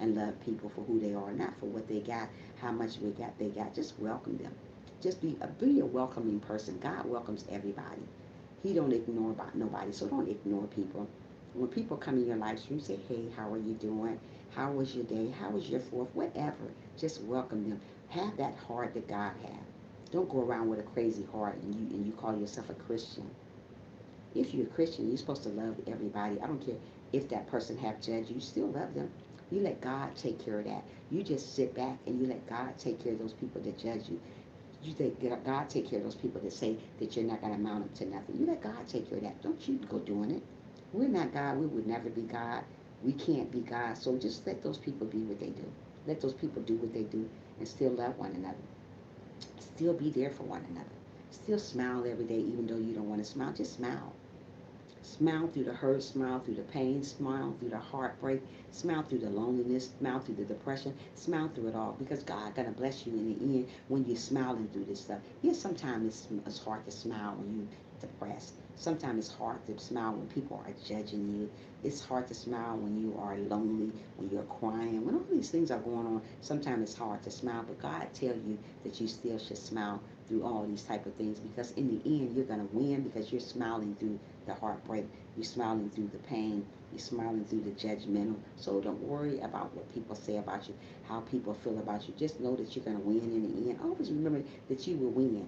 and love people for who they are, not for what they got, how much they got. Just welcome them. Just be a welcoming person. God welcomes everybody. He don't ignore about nobody, so don't ignore people. When people come in your life stream, say, hey, how are you doing? How was your day? How was your fourth? Whatever. Just welcome them. Have that heart that God has. Don't go around with a crazy heart and you call yourself a Christian. If you're a Christian, you're supposed to love everybody. I don't care if that person have judged you, you still love them. You let God take care of that. You just sit back and you let God take care of those people that judge you. You let God take care of those people that say that you're not going to amount up to nothing. You let God take care of that. Don't you go doing it. We're not God. We would never be God. We can't be God. So just let those people be what they do. Let those people do what they do and still love one another. Still be there for one another. Still smile every day even though you don't want to smile. Just smile. Smile through the hurt, smile through the pain, smile through the heartbreak, smile through the loneliness, smile through the depression, smile through it all because God gonna bless you in the end when you're smiling through this stuff. Yes, sometimes it's hard to smile when you're depressed. Sometimes it's hard to smile when people are judging you. It's hard to smile when you are lonely, when you're crying. When all these things are going on, sometimes it's hard to smile. But God tell you that you still should smile through all these type of things because in the end you're gonna win because you're smiling through the heartbreak. You're smiling through the pain. You're smiling through the judgmental. So don't worry about what people say about you, how people feel about you. Just know that you're going to win in the end. Always remember that you will win.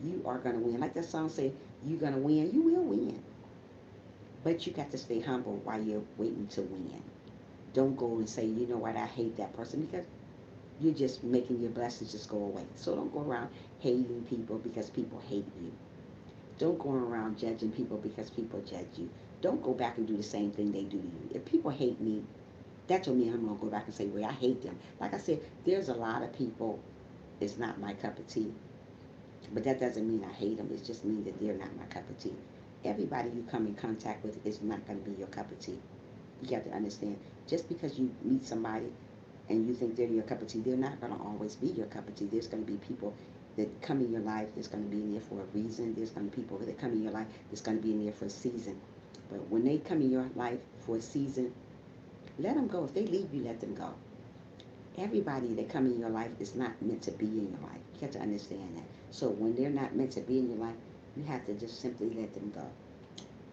You are going to win. Like that song say, you're going to win. You will win. But you got to stay humble while you're waiting to win. Don't go and say, you know what, I hate that person, because you're just making your blessings just go away. So don't go around hating people because people hate you. Don't go around judging people because people judge you. Don't go back and do the same thing they do to you. If people hate me, that don't mean I'm going to go back and say, well, I hate them. Like I said, there's a lot of people, it's not my cup of tea. But that doesn't mean I hate them. It just means that they're not my cup of tea. Everybody you come in contact with is not going to be your cup of tea. You got to understand. Just because you meet somebody and you think they're your cup of tea, they're not going to always be your cup of tea. There's going to be people that come in your life that's going to be in there for a reason. There's going to be people that come in your life that's going to be in there for a season. But when they come in your life for a season, let them go. If they leave you, let them go. Everybody that come in your life is not meant to be in your life. You have to understand that. So when they're not meant to be in your life, you have to just simply let them go.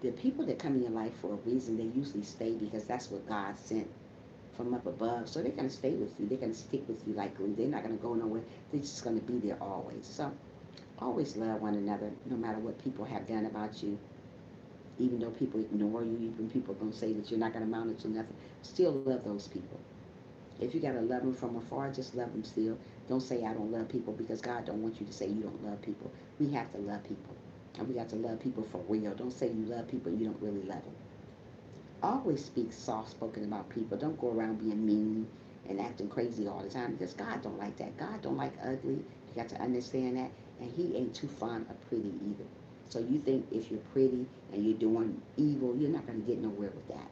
The people that come in your life for a reason, they usually stay because that's what God sent from up above. So they're going to stay with you. They're going to stick with you like glue. They're not going to go nowhere. They're just going to be there always. So always love one another no matter what people have done about you. Even though people ignore you, even people going to say that you're not going to amount to nothing, still love those people. If you got to love them from afar, just love them still. Don't say I don't love people, because God don't want you to say you don't love people. We have to love people. And we got to love people for real. Don't say you love people and you don't really love them. Always speak soft spoken about people. Don't go around being mean and acting crazy all the time, because God don't like that. God don't like ugly. You got to understand that. And he ain't too fond of pretty either. So you think if you're pretty and you're doing evil, you're not going to get nowhere with that.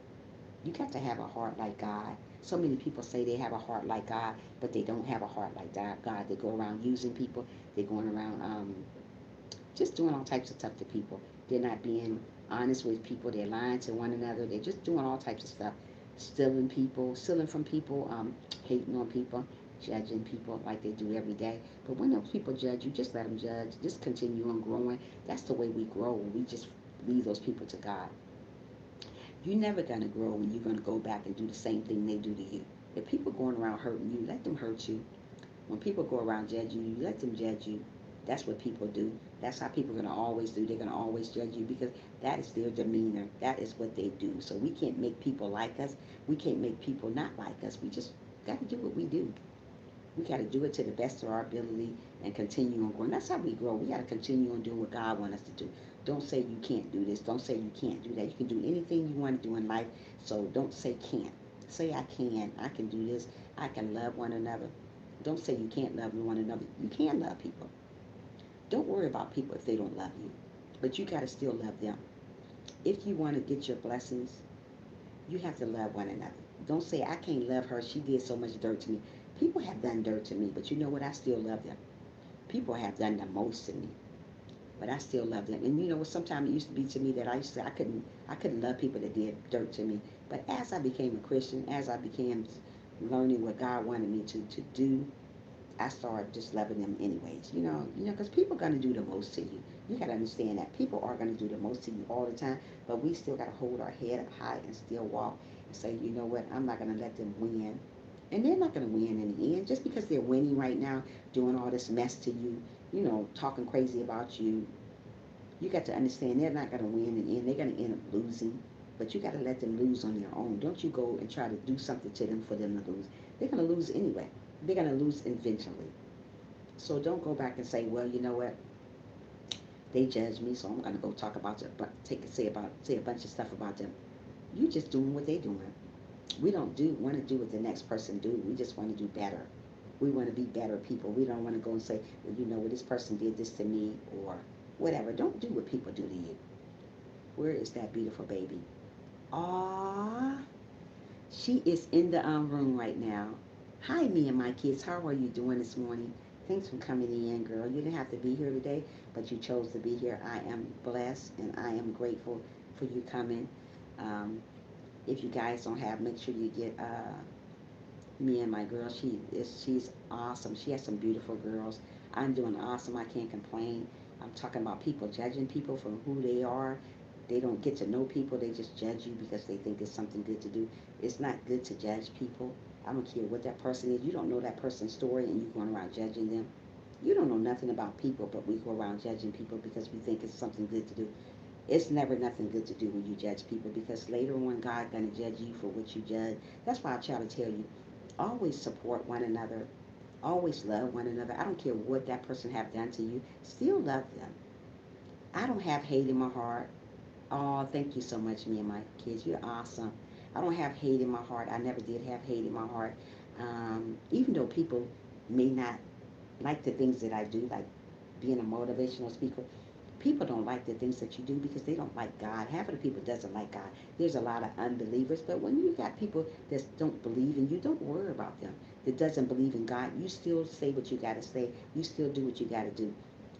You got to have a heart like God. So many people say they have a heart like God, but they don't have a heart like God. They go around using people. They're going around just doing all types of stuff to people. They're not being honest with people. They're lying to one another. They're just doing all types of stuff. Stealing people, stealing from people, hating on people, judging people like they do every day. But when those people judge you, just let them judge. Just continue on growing. That's the way we grow. We just leave those people to God. You're never going to grow when you're going to go back and do the same thing they do to you. If people going around hurting you, let them hurt you. When people go around judging you, let them judge you. That's what people do. That's how people are going to always do. They're going to always judge you because that is their demeanor. That is what they do. So we can't make people like us. We can't make people not like us. We just got to do what we do. We got to do it to the best of our ability and continue on growing. That's how we grow. We got to continue on doing what God wants us to do. Don't say you can't do this. Don't say you can't do that. You can do anything you want to do in life. So don't say can't. Say I can. I can do this. I can love one another. Don't say you can't love one another. You can love people. Don't worry about people if they don't love you. But you got to still love them. If you want to get your blessings, you have to love one another. Don't say, I can't love her. She did so much dirt to me. People have done dirt to me, but you know what? I still love them. People have done the most to me, but I still love them. And you know what? Sometimes it used to be to me that I used to say I couldn't love people that did dirt to me. But as I became a Christian, as I became learning what God wanted me to do, I started just loving them anyways. Because people are gonna do the most to you. You gotta understand that people are gonna do the most to you all the time, but we still gotta hold our head up high and still walk and say, you know what, I'm not gonna let them win. And they're not gonna win in the end. Just because they're winning right now, doing all this mess to you, talking crazy about you, you got to understand they're not gonna win in the end. They're gonna end up losing. But you gotta let them lose on their own. Don't you go and try to do something to them for them to lose. They're gonna lose anyway. They're gonna lose eventually. So don't go back and say, well, you know what? They judge me, so I'm gonna go talk about them, but say a bunch of stuff about them. You just doing what they doing. We don't want to do what the next person do. We just want to do better. We want to be better people. We don't want to go and say, well, this person did this to me or whatever. Don't do what people do to you. Where is that beautiful baby? Ah, she is in the room right now. Hi, me and my kids. How are you doing this morning? Thanks for coming in, girl. You didn't have to be here today, but you chose to be here. I am blessed and I am grateful for you coming. Um, if you guys don't have, make sure you get me and my girl. She's awesome. She has some beautiful girls. I'm doing awesome. I can't complain. I'm talking about people judging people for who they are. They don't get to know people. They just judge you because they think it's something good to do. It's not good to judge people. I don't care what that person is. You don't know that person's story and you're going around judging them. You don't know nothing about people, but we go around judging people because we think it's something good to do. It's never nothing good to do when you judge people because later on God gonna judge you for what you judge. That's why I try to tell you, always support one another, always love one another. I don't care what that person have done to you, still love them. I don't have hate in my heart. Oh, thank you so much, me and my kids. You're awesome. I don't have hate in my heart. I never did have hate in my heart. Even though people may not like the things that I do, like being a motivational speaker, people don't like the things that you do because they don't like God. Half of the people doesn't like God. There's a lot of unbelievers, but when you got people that don't believe in you, don't worry about them. That doesn't believe in God, you still say what you got to say. You still do what you got to do.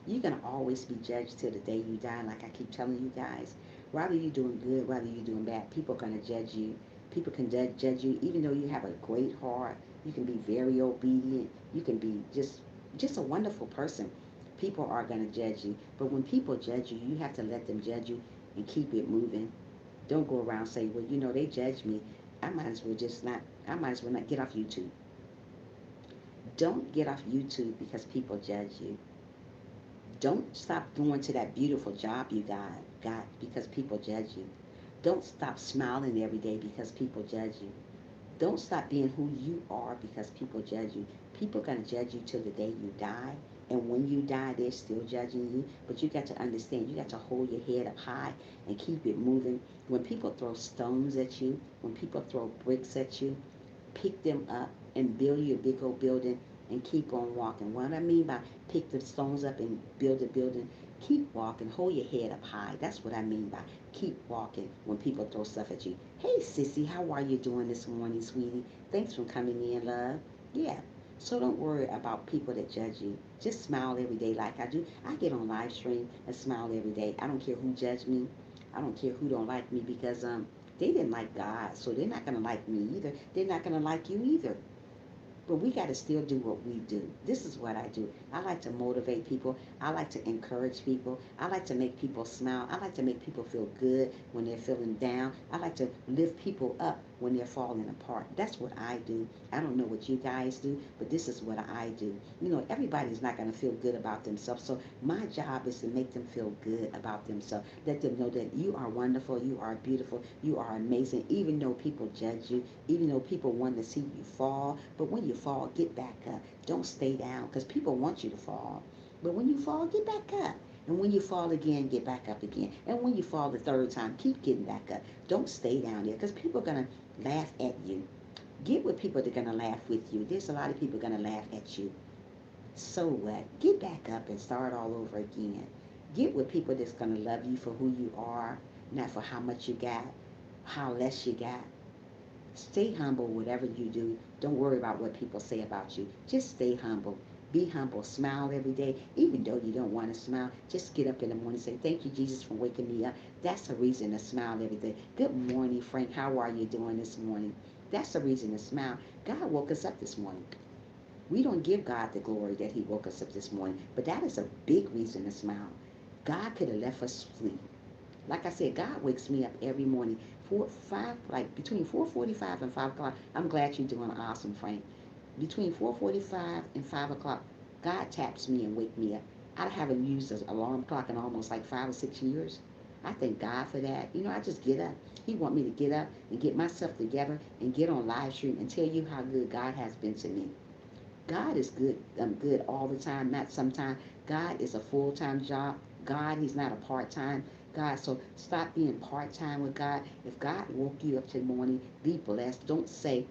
You're going to always be judged till the day you die, like I keep telling you guys. Whether you're doing good, whether you're doing bad, people are going to judge you. People can judge you even though you have a great heart. You can be very obedient. You can be just a wonderful person. People are going to judge you. But when people judge you, you have to let them judge you and keep it moving. Don't go around saying, well, they judge me. I might as well just not, I might as well not get off YouTube. Don't get off YouTube because people judge you. Don't stop going to that beautiful job you got because people judge you. Don't stop smiling every day because people judge you. Don't stop being who you are because people judge you. People are going to judge you till the day you die. And when you die, they're still judging you. But you got to understand, you got to hold your head up high and keep it moving. When people throw stones at you, when people throw bricks at you, pick them up and build you a big old building and keep on walking. What I mean by pick the stones up and build a building, keep walking, hold your head up high. That's what I mean by keep walking when people throw stuff at you. Hey, sissy, how are you doing this morning, sweetie? Thanks for coming in, love. Yeah. So don't worry about people that judge you. Just smile every day like I do. I get on live stream and smile every day. I don't care who judge me. I don't care who don't like me because they didn't like God, so they're not gonna like me either. They're not gonna like you either. But we got to still do what we do. This is what I do. I like to motivate people. I like to encourage people. I like to make people smile. I like to make people feel good when they're feeling down. I like to lift people up when they're falling apart. That's what I do. I don't know what you guys do, but this is what I do. Everybody's not going to feel good about themselves. So my job is to make them feel good about themselves. Let them know that you are wonderful, you are beautiful, you are amazing, even though people judge you, even though people want to see you fall. But when you fall, get back up. Don't stay down because people want you to fall. But when you fall, get back up. And when you fall again, get back up again. And when you fall the third time, keep getting back up. Don't stay down there because people are going to laugh at you. Get with people that are going to laugh with you. There's a lot of people going to laugh at you. So what? Get back up and start all over again. Get with people that's going to love you for who you are, not for how much you got, how less you got. Stay humble, whatever you do. Don't worry about what people say about you. Just stay humble. Be humble. Smile every day. Even though you don't want to smile, just get up in the morning and say, thank you, Jesus, for waking me up. That's a reason to smile every day. Good morning, Frank. How are you doing this morning? That's a reason to smile. God woke us up this morning. We don't give God the glory that He woke us up this morning, but that is a big reason to smile. God could have left us sleep. Like I said, God wakes me up every morning, 5, like between 4:45 and 5 o'clock. I'm glad you're doing awesome, Frank. Between 4:45 and 5 o'clock, God taps me and wake me up. I haven't used an alarm clock in almost like 5 or 6 years. I thank God for that. I just get up. He want me to get up and get myself together and get on live stream and tell you how good God has been to me. God is good. Good all the time, not sometimes. God is a full-time job. God, He's not a part-time God. So stop being part-time with God. If God woke you up today morning, be blessed. Don't say,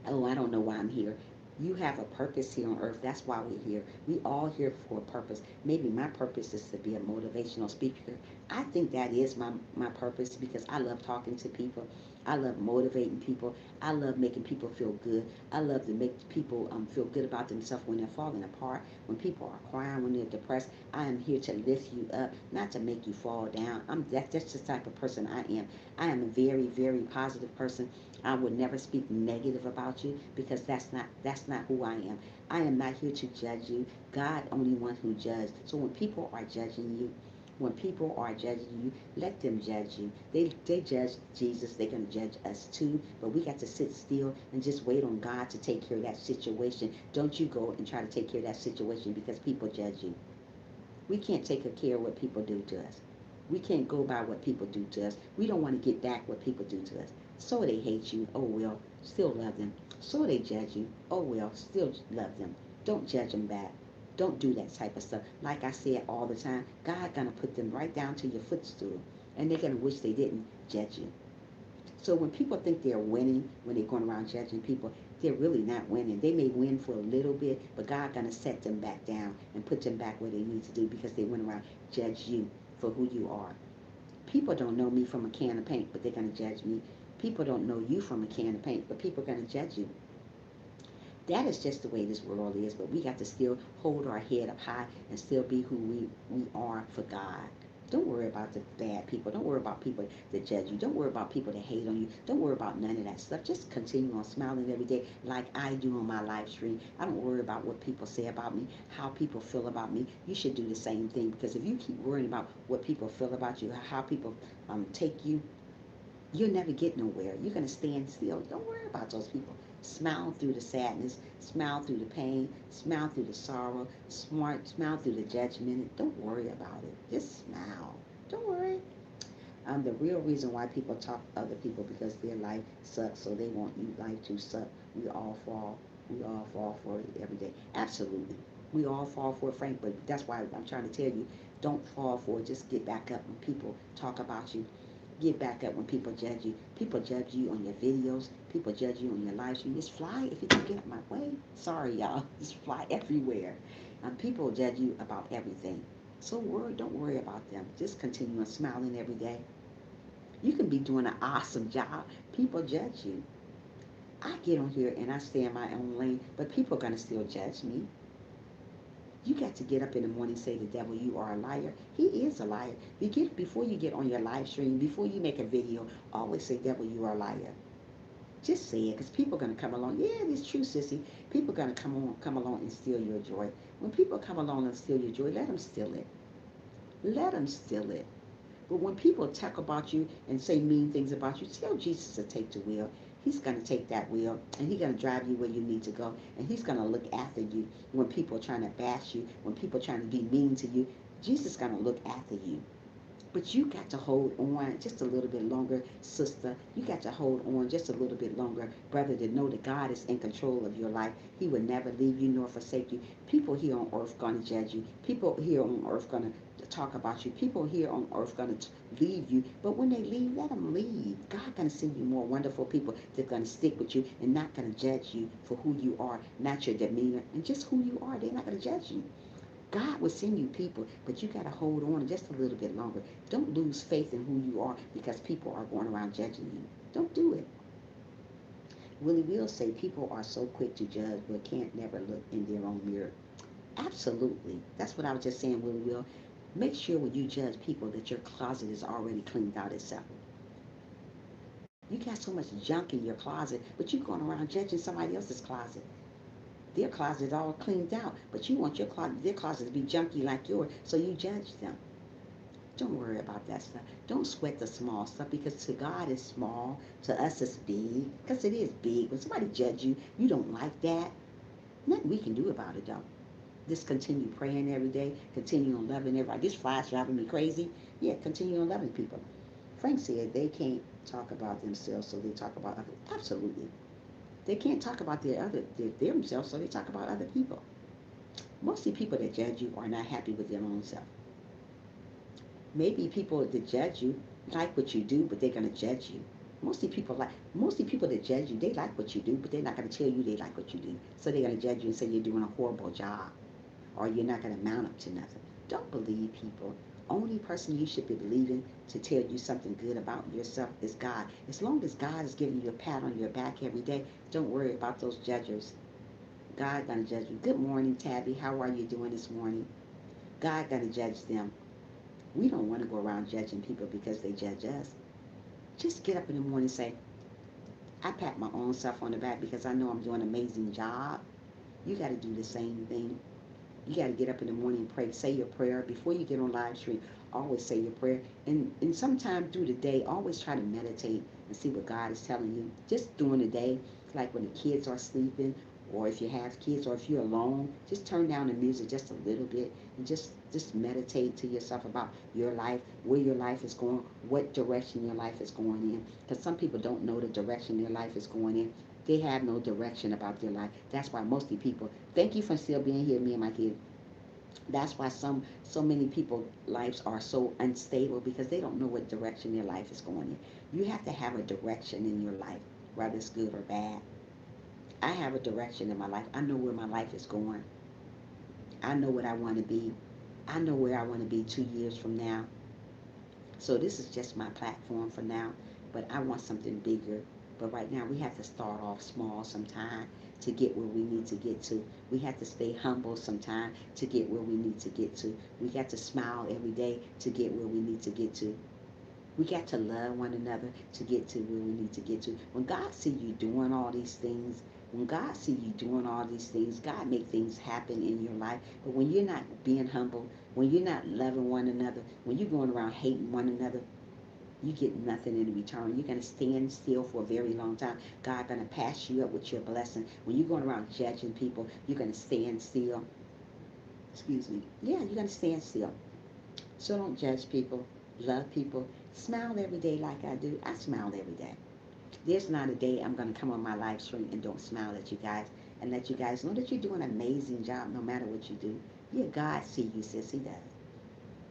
oh, I don't know why I'm here. You have a purpose here on earth. That's why we're here. We all here for a purpose. Maybe my purpose is to be a motivational speaker. I think that is my purpose because I love talking to people. I love motivating people. I love making people feel good. I love to make people feel good about themselves when they're falling apart, when people are crying, when they're depressed. I am here to lift you up, not to make you fall down. That's the type of person I am. I am a very, very positive person. I would never speak negative about you because that's not who I am. I am not here to judge you. God only one who judges. So when people are judging you, When people are judging you, let them judge you. They judge Jesus, they're gonna judge us too. But we got to sit still and just wait on God to take care of that situation. Don't you go and try to take care of that situation because people judge you. We can't take care of what people do to us. We can't go by what people do to us. We don't want to get back what people do to us. So they hate you. Oh well, still love them. So they judge you. Oh well, still love them. Don't judge them back. Don't do that type of stuff. Like I said all the time, God gonna put them right down to your footstool, and they're gonna wish they didn't judge you. So when people think they're winning, when they're going around judging people, they're really not winning. They may win for a little bit, but God gonna set them back down and put them back where they need to do because they went around judge you for who you are. People don't know me from a can of paint, but they're gonna judge me. People don't know you from a can of paint, but people are gonna judge you. That is just the way this world is, but we got to still hold our head up high and still be who we are for God. Don't worry about the bad people. Don't worry about people that judge you. Don't worry about people that hate on you. Don't worry about none of that stuff. Just continue on smiling every day like I do on my live stream. I don't worry about what people say about me, how people feel about me. You should do the same thing because if you keep worrying about what people feel about you, how people take you, you'll never get nowhere. You're going to stand still. Don't worry about those people. Smile through the sadness, smile through the pain, smile through the sorrow, smile through the judgment. Don't worry about it. Just smile. Don't worry. The real reason why people talk to other people because their life sucks, so they want you life to suck. We all fall. We all fall for it every day. Absolutely. We all fall for it, Frank, but that's why I'm trying to tell you, don't fall for it. Just get back up when people talk about you. Get back up when people judge you. People judge you on your videos. People judge you on your live stream. Just fly if you can get out my way. Sorry, y'all. Just fly everywhere. People judge you about everything. So don't worry about them. Just continue on smiling every day. You can be doing an awesome job. People judge you. I get on here and I stay in my own lane, but people are going to still judge me. You got to get up in the morning and say to the devil, you are a liar. He is a liar. Before you get on your live stream, before you make a video, always say, devil, you are a liar. Just say it because people are going to come along. Yeah, it's true, sissy. People are going to come along and steal your joy. When people come along and steal your joy, let them steal it. Let them steal it. But when people talk about you and say mean things about you, tell Jesus to take the wheel. He's going to take that wheel and he's going to drive you where you need to go. And he's going to look after you when people are trying to bash you, when people are trying to be mean to you. Jesus is going to look after you. But you got to hold on just a little bit longer, sister. You got to hold on just a little bit longer, brother, to know that God is in control of your life. He will never leave you nor forsake you. People here on earth going to judge you. People here on earth going to talk about you. People here on earth going to leave you. But when they leave, let them leave. God going to send you more wonderful people that are going to stick with you and not going to judge you for who you are, not your demeanor, and just who you are. They're not going to judge you. God will send you people, but you got to hold on just a little bit longer. Don't lose faith in who you are because people are going around judging you. Don't do it. Willie will say people are so quick to judge but can't never look in their own mirror. Absolutely. That's what I was just saying, Willie will. Make sure when you judge people that your closet is already cleaned out itself. You got so much junk in your closet, but you're going around judging somebody else's closet. Their closet is all cleaned out, but you want their closet to be junky like yours, so you judge them. Don't worry about that stuff. Don't sweat the small stuff because to God it's small, to us it's big, because it is big. When somebody judge you, you don't like that. Nothing we can do about it though. Just continue praying every day, continue on loving everybody. This fly's driving me crazy. Yeah, continue on loving people. Frank said they can't talk about themselves, so they talk about others. Absolutely. They can't talk about themselves, so they talk about other people. Most of the people that judge you are not happy with their own self. Maybe people that judge you like what you do, but they're gonna judge you. Most of the people that judge you, they like what you do, but they're not gonna tell you they like what you do. So they're gonna judge you and say you're doing a horrible job, or you're not gonna mount up to nothing. Don't believe people. Only person you should be believing to tell you something good about yourself is God. As long as God is giving you a pat on your back every day, don't worry about those judges. God gonna judge you. Good morning, Tabby. How are you doing this morning? God gonna judge them. We don't want to go around judging people because they judge us. Just get up in the morning and say, I pat my own self on the back because I know I'm doing an amazing job. You got to do the same thing. You got to get up in the morning and pray. Say your prayer before you get on live stream. always say your prayer. And sometime through the day, always try to meditate and see what God is telling you. Just during the day, like when the kids are sleeping, or if you have kids, or if you're alone, just turn down the music just a little bit and just meditate to yourself about your life, where your life is going, what direction your life is going in. Because some people don't know the direction their life is going in. They have no direction about their life. That's why most of the people, thank you for still being here, me and my kids. That's why so many people lives are so unstable because they don't know what direction their life is going in. You have to have a direction in your life, whether it's good or bad. I have a direction in my life. I know where my life is going. I know what I want to be. I know where I want to be 2 years from now. So this is just my platform for now, but I want something bigger. But right now we have to start off small sometime to get where we need to get to. We have to stay humble sometime to get where we need to get to. We got to smile every day to get where we need to get to. We got to love one another to get to where we need to get to. When God see you doing all these things, when God see you doing all these things, God make things happen in your life. But when you're not being humble, when you're not loving one another, when you're going around hating one another, you get nothing in return. You're going to stand still for a very long time. God going to pass you up with your blessing. When you're going around judging people, you're going to stand still. Excuse me. Yeah, you're going to stand still. So don't judge people. Love people. Smile every day like I do. I smile every day. There's not a day I'm going to come on my live stream and don't smile at you guys and let you guys know that you're doing an amazing job no matter what you do. Yeah, God see you, sis. He does.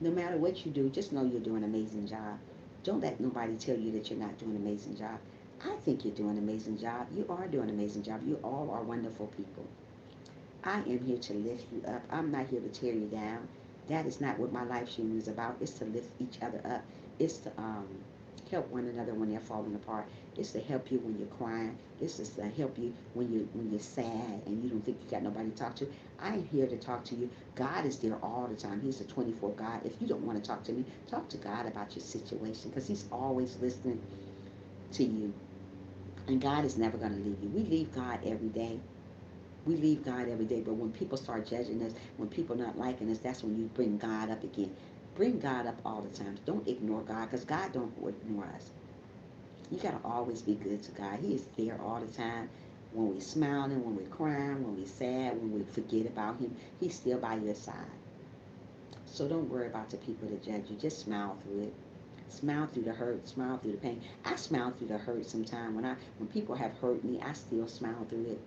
No matter what you do, just know you're doing an amazing job. Don't let nobody tell you that you're not doing an amazing job. I think you're doing an amazing job. You are doing an amazing job. You all are wonderful people. I am here to lift you up. I'm not here to tear you down. That is not what my life stream is about. It's to lift each other up. It's to help one another when they're falling apart. It's to help you when you're crying. It's just to help you when you're sad and you don't think you got nobody to talk to. I'm here to talk to you. God is there all the time. He's a 24 God. If you don't want to talk to me, talk to God about your situation because He's always listening to you. And God is never going to leave you. We leave God every day. We leave God every day, but when people start judging us, when people not liking us, that's when you bring God up again. Bring God up all the time. Don't ignore God, because God don't ignore us. You got to always be good to God. He is there all the time. When we're smiling, when we're crying, when we're sad, when we forget about Him, He's still by your side. So don't worry about the people that judge you. Just smile through it. Smile through the hurt. Smile through the pain. I smile through the hurt sometimes. When people have hurt me, I still smile through it.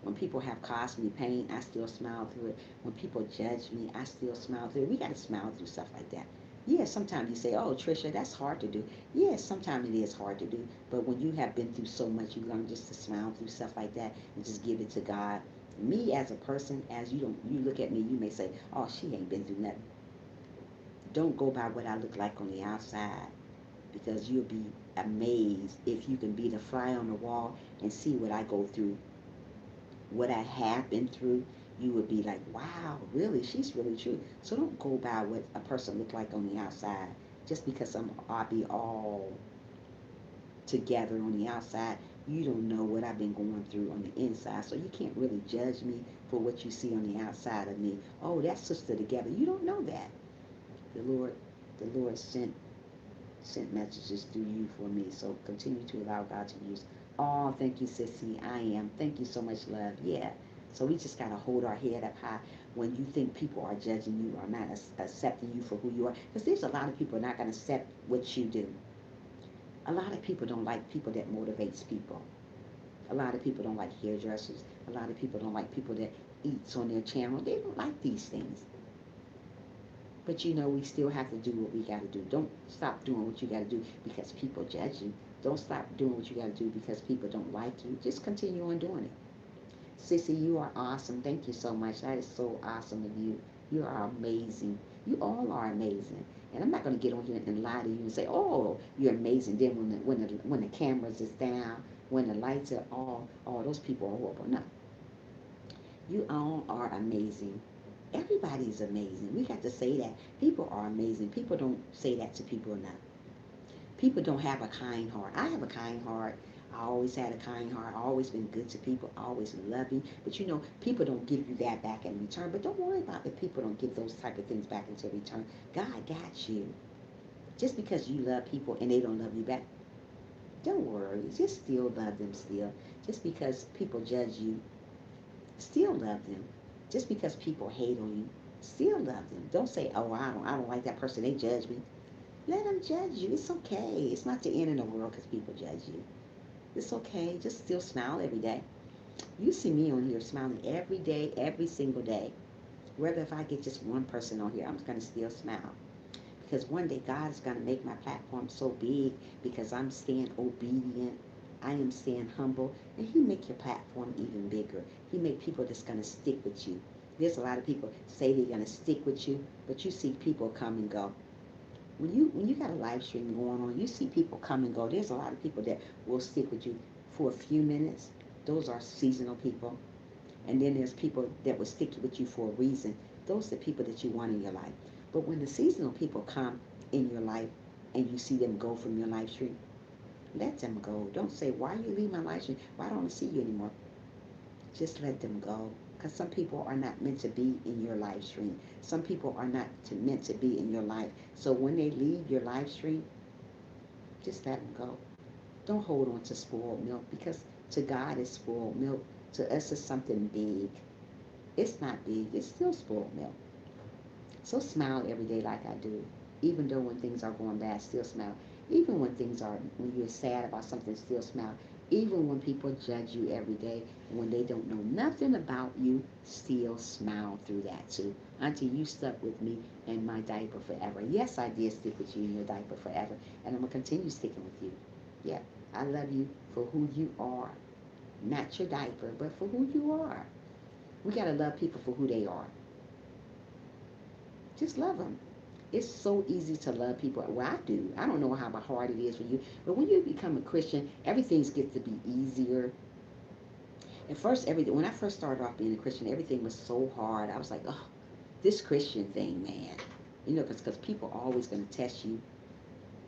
When people have caused me pain, I still smile through it. When people judge me, I still smile through it. We got to smile through stuff like that. Yeah, sometimes you say, oh, Trisha, that's hard to do. Yeah, sometimes it is hard to do. But when you have been through so much, you learn just to smile through stuff like that and just give it to God. Me as a person, as you look at me, you may say, oh, she ain't been through nothing. Don't go by what I look like on the outside because you'll be amazed if you can be the fly on the wall and see what I go through, what I have been through. You would be like, wow, really, she's really true. So don't go by what a person look like on the outside. Just because I'll be all together on the outside, you don't know what I've been going through on the inside. So you can't really judge me for what you see on the outside of me. Oh, that sister together. You don't know that. The Lord, the Lord sent messages through you for me. So continue to allow God to use. Oh, thank you, Sissy. I am. Thank you so much, love. Yeah. So we just got to hold our head up high when you think people are judging you or not accepting you for who you are. Because there's a lot of people not going to accept what you do. A lot of people don't like people that motivates people. A lot of people don't like hairdressers. A lot of people don't like people that eats on their channel. They don't like these things. But we still have to do what we got to do. Don't stop doing what you got to do because people judge you. Don't stop doing what you got to do because people don't like you. Just continue on doing it. Sissy, you are awesome. Thank you so much. That is so awesome of you. You are amazing. You all are amazing. And I'm not going to get on here and lie to you and say, oh, you're amazing. Then when the cameras is down, when the lights are all, oh, those people are horrible. No. You all are amazing. Everybody's amazing. We got to say that. People are amazing. People don't say that to people enough. People don't have a kind heart. I have a kind heart. I always had a kind heart. I always been good to people. I always love you. But you know, people don't give you that back in return. But don't worry about if people don't give those type of things back into return. God got you. Just because you love people and they don't love you back, don't worry. Just still love them still. Just because people judge you, still love them. Just because people hate on you, still love them. Don't say, "Oh, I don't like that person. They judge me." Let them judge you. It's okay. It's not the end of the world because people judge you. It's okay. Just still smile every day. You see me on here smiling every day, every single day. Whether if I get just one person on here, I'm going to still smile. Because one day God is going to make my platform so big because I'm staying obedient. I am staying humble. And He make your platform even bigger. He make people that's going to stick with you. There's a lot of people say they're going to stick with you, but you see people come and go. When you got a live stream going on, you see people come and go. There's a lot of people that will stick with you for a few minutes. Those are seasonal people. And then there's people that will stick with you for a reason. Those are the people that you want in your life. But when the seasonal people come in your life and you see them go from your live stream, let them go. Don't say, "Why you leave my live stream? Why don't I see you anymore?" Just let them go. Because some people are not meant to be in your live stream. Some people are not meant to be in your life. So when they leave your live stream, just let them go. Don't hold on to spoiled milk because to God it's spoiled milk. To us it's something big. It's not big. It's still spoiled milk. So smile every day like I do. Even though when things are going bad, still smile. Even when you're sad about something, still smile. Even when people judge you every day, when they don't know nothing about you, still smile through that too. Auntie, you stuck with me in my diaper forever. Yes, I did stick with you in your diaper forever. And I'm going to continue sticking with you. Yeah, I love you for who you are. Not your diaper, but for who you are. We got to love people for who they are. Just love them. It's so easy to love people. Well, I do. I don't know how hard it is for you, but when you become a Christian, everything gets to be easier. At first, everything when I first started off being a Christian, everything was so hard. I was like, oh, this Christian thing, man. You know, because people are always going to test you.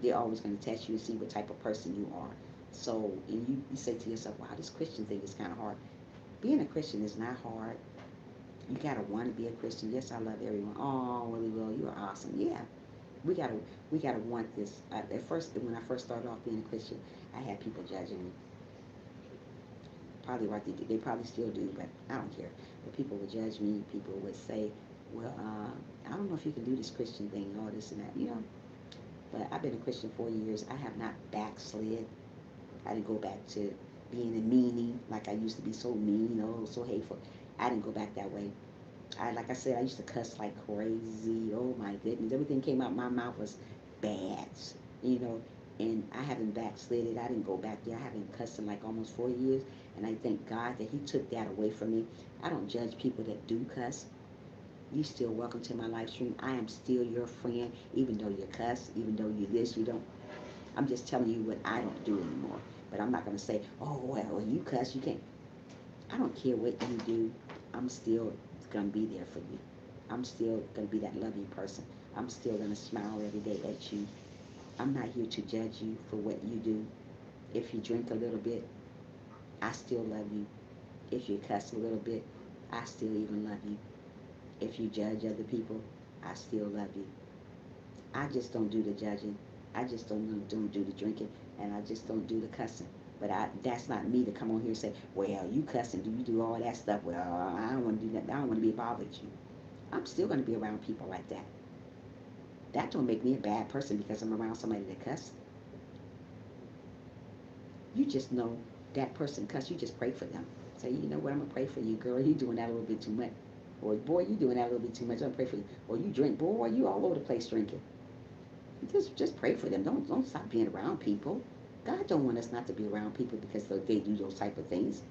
They're always going to test you to see what type of person you are. So, and you say to yourself, wow, this Christian thing is kind of hard. Being a Christian is not hard. You gotta want to be a Christian. Yes, I love everyone. Oh, Willie Will, you are awesome. Yeah, we gotta we gotta want this. At first, when I first started off being a Christian, I had people judging me. Probably what they probably still do, but I don't care. But people would judge me. People would say, "Well, I don't know if you can do this Christian thing and all this and that." You know. But I've been a Christian 4 years. I have not backslid. I didn't go back to being a meanie like I used to be, so mean, oh, so hateful. I didn't go back that way. Like I said, I used to cuss like crazy. Oh my goodness, everything came out my mouth was bad, you know. And I haven't backslid. I didn't go back there. I haven't cussed in like almost 4 years, and I thank God that He took that away from me. I don't judge people that do cuss. You still welcome to my live stream. I am still your friend, even though you cuss, even though you this, you don't. I'm just telling you what I don't do anymore. But I'm not gonna say, oh well, you cuss, you can't. I don't care what you do. I'm still gonna be there for you. I'm still gonna be that loving person. I'm still gonna smile every day at you. I'm not here to judge you for what you do. If you drink a little bit, I still love you. If you cuss a little bit, I still even love you. If you judge other people, I still love you. I just don't do the judging. I just don't do the drinking, and I just don't do the cussing. But that's not me to come on here and say, well, you cussing, do you do all that stuff? Well, I don't want to do that. I don't want to be bothered with you. I'm still going to be around people like that. That don't make me a bad person because I'm around somebody that cuss. You just know that person cuss. You just pray for them. Say, you know what, I'm going to pray for you, girl. You doing that a little bit too much. Or, boy, you doing that a little bit too much. I'm going to pray for you. Or you drink, boy, you all over the place drinking. Just pray for them. Don't stop being around people. God don't want us not to be around people because they do those type of things.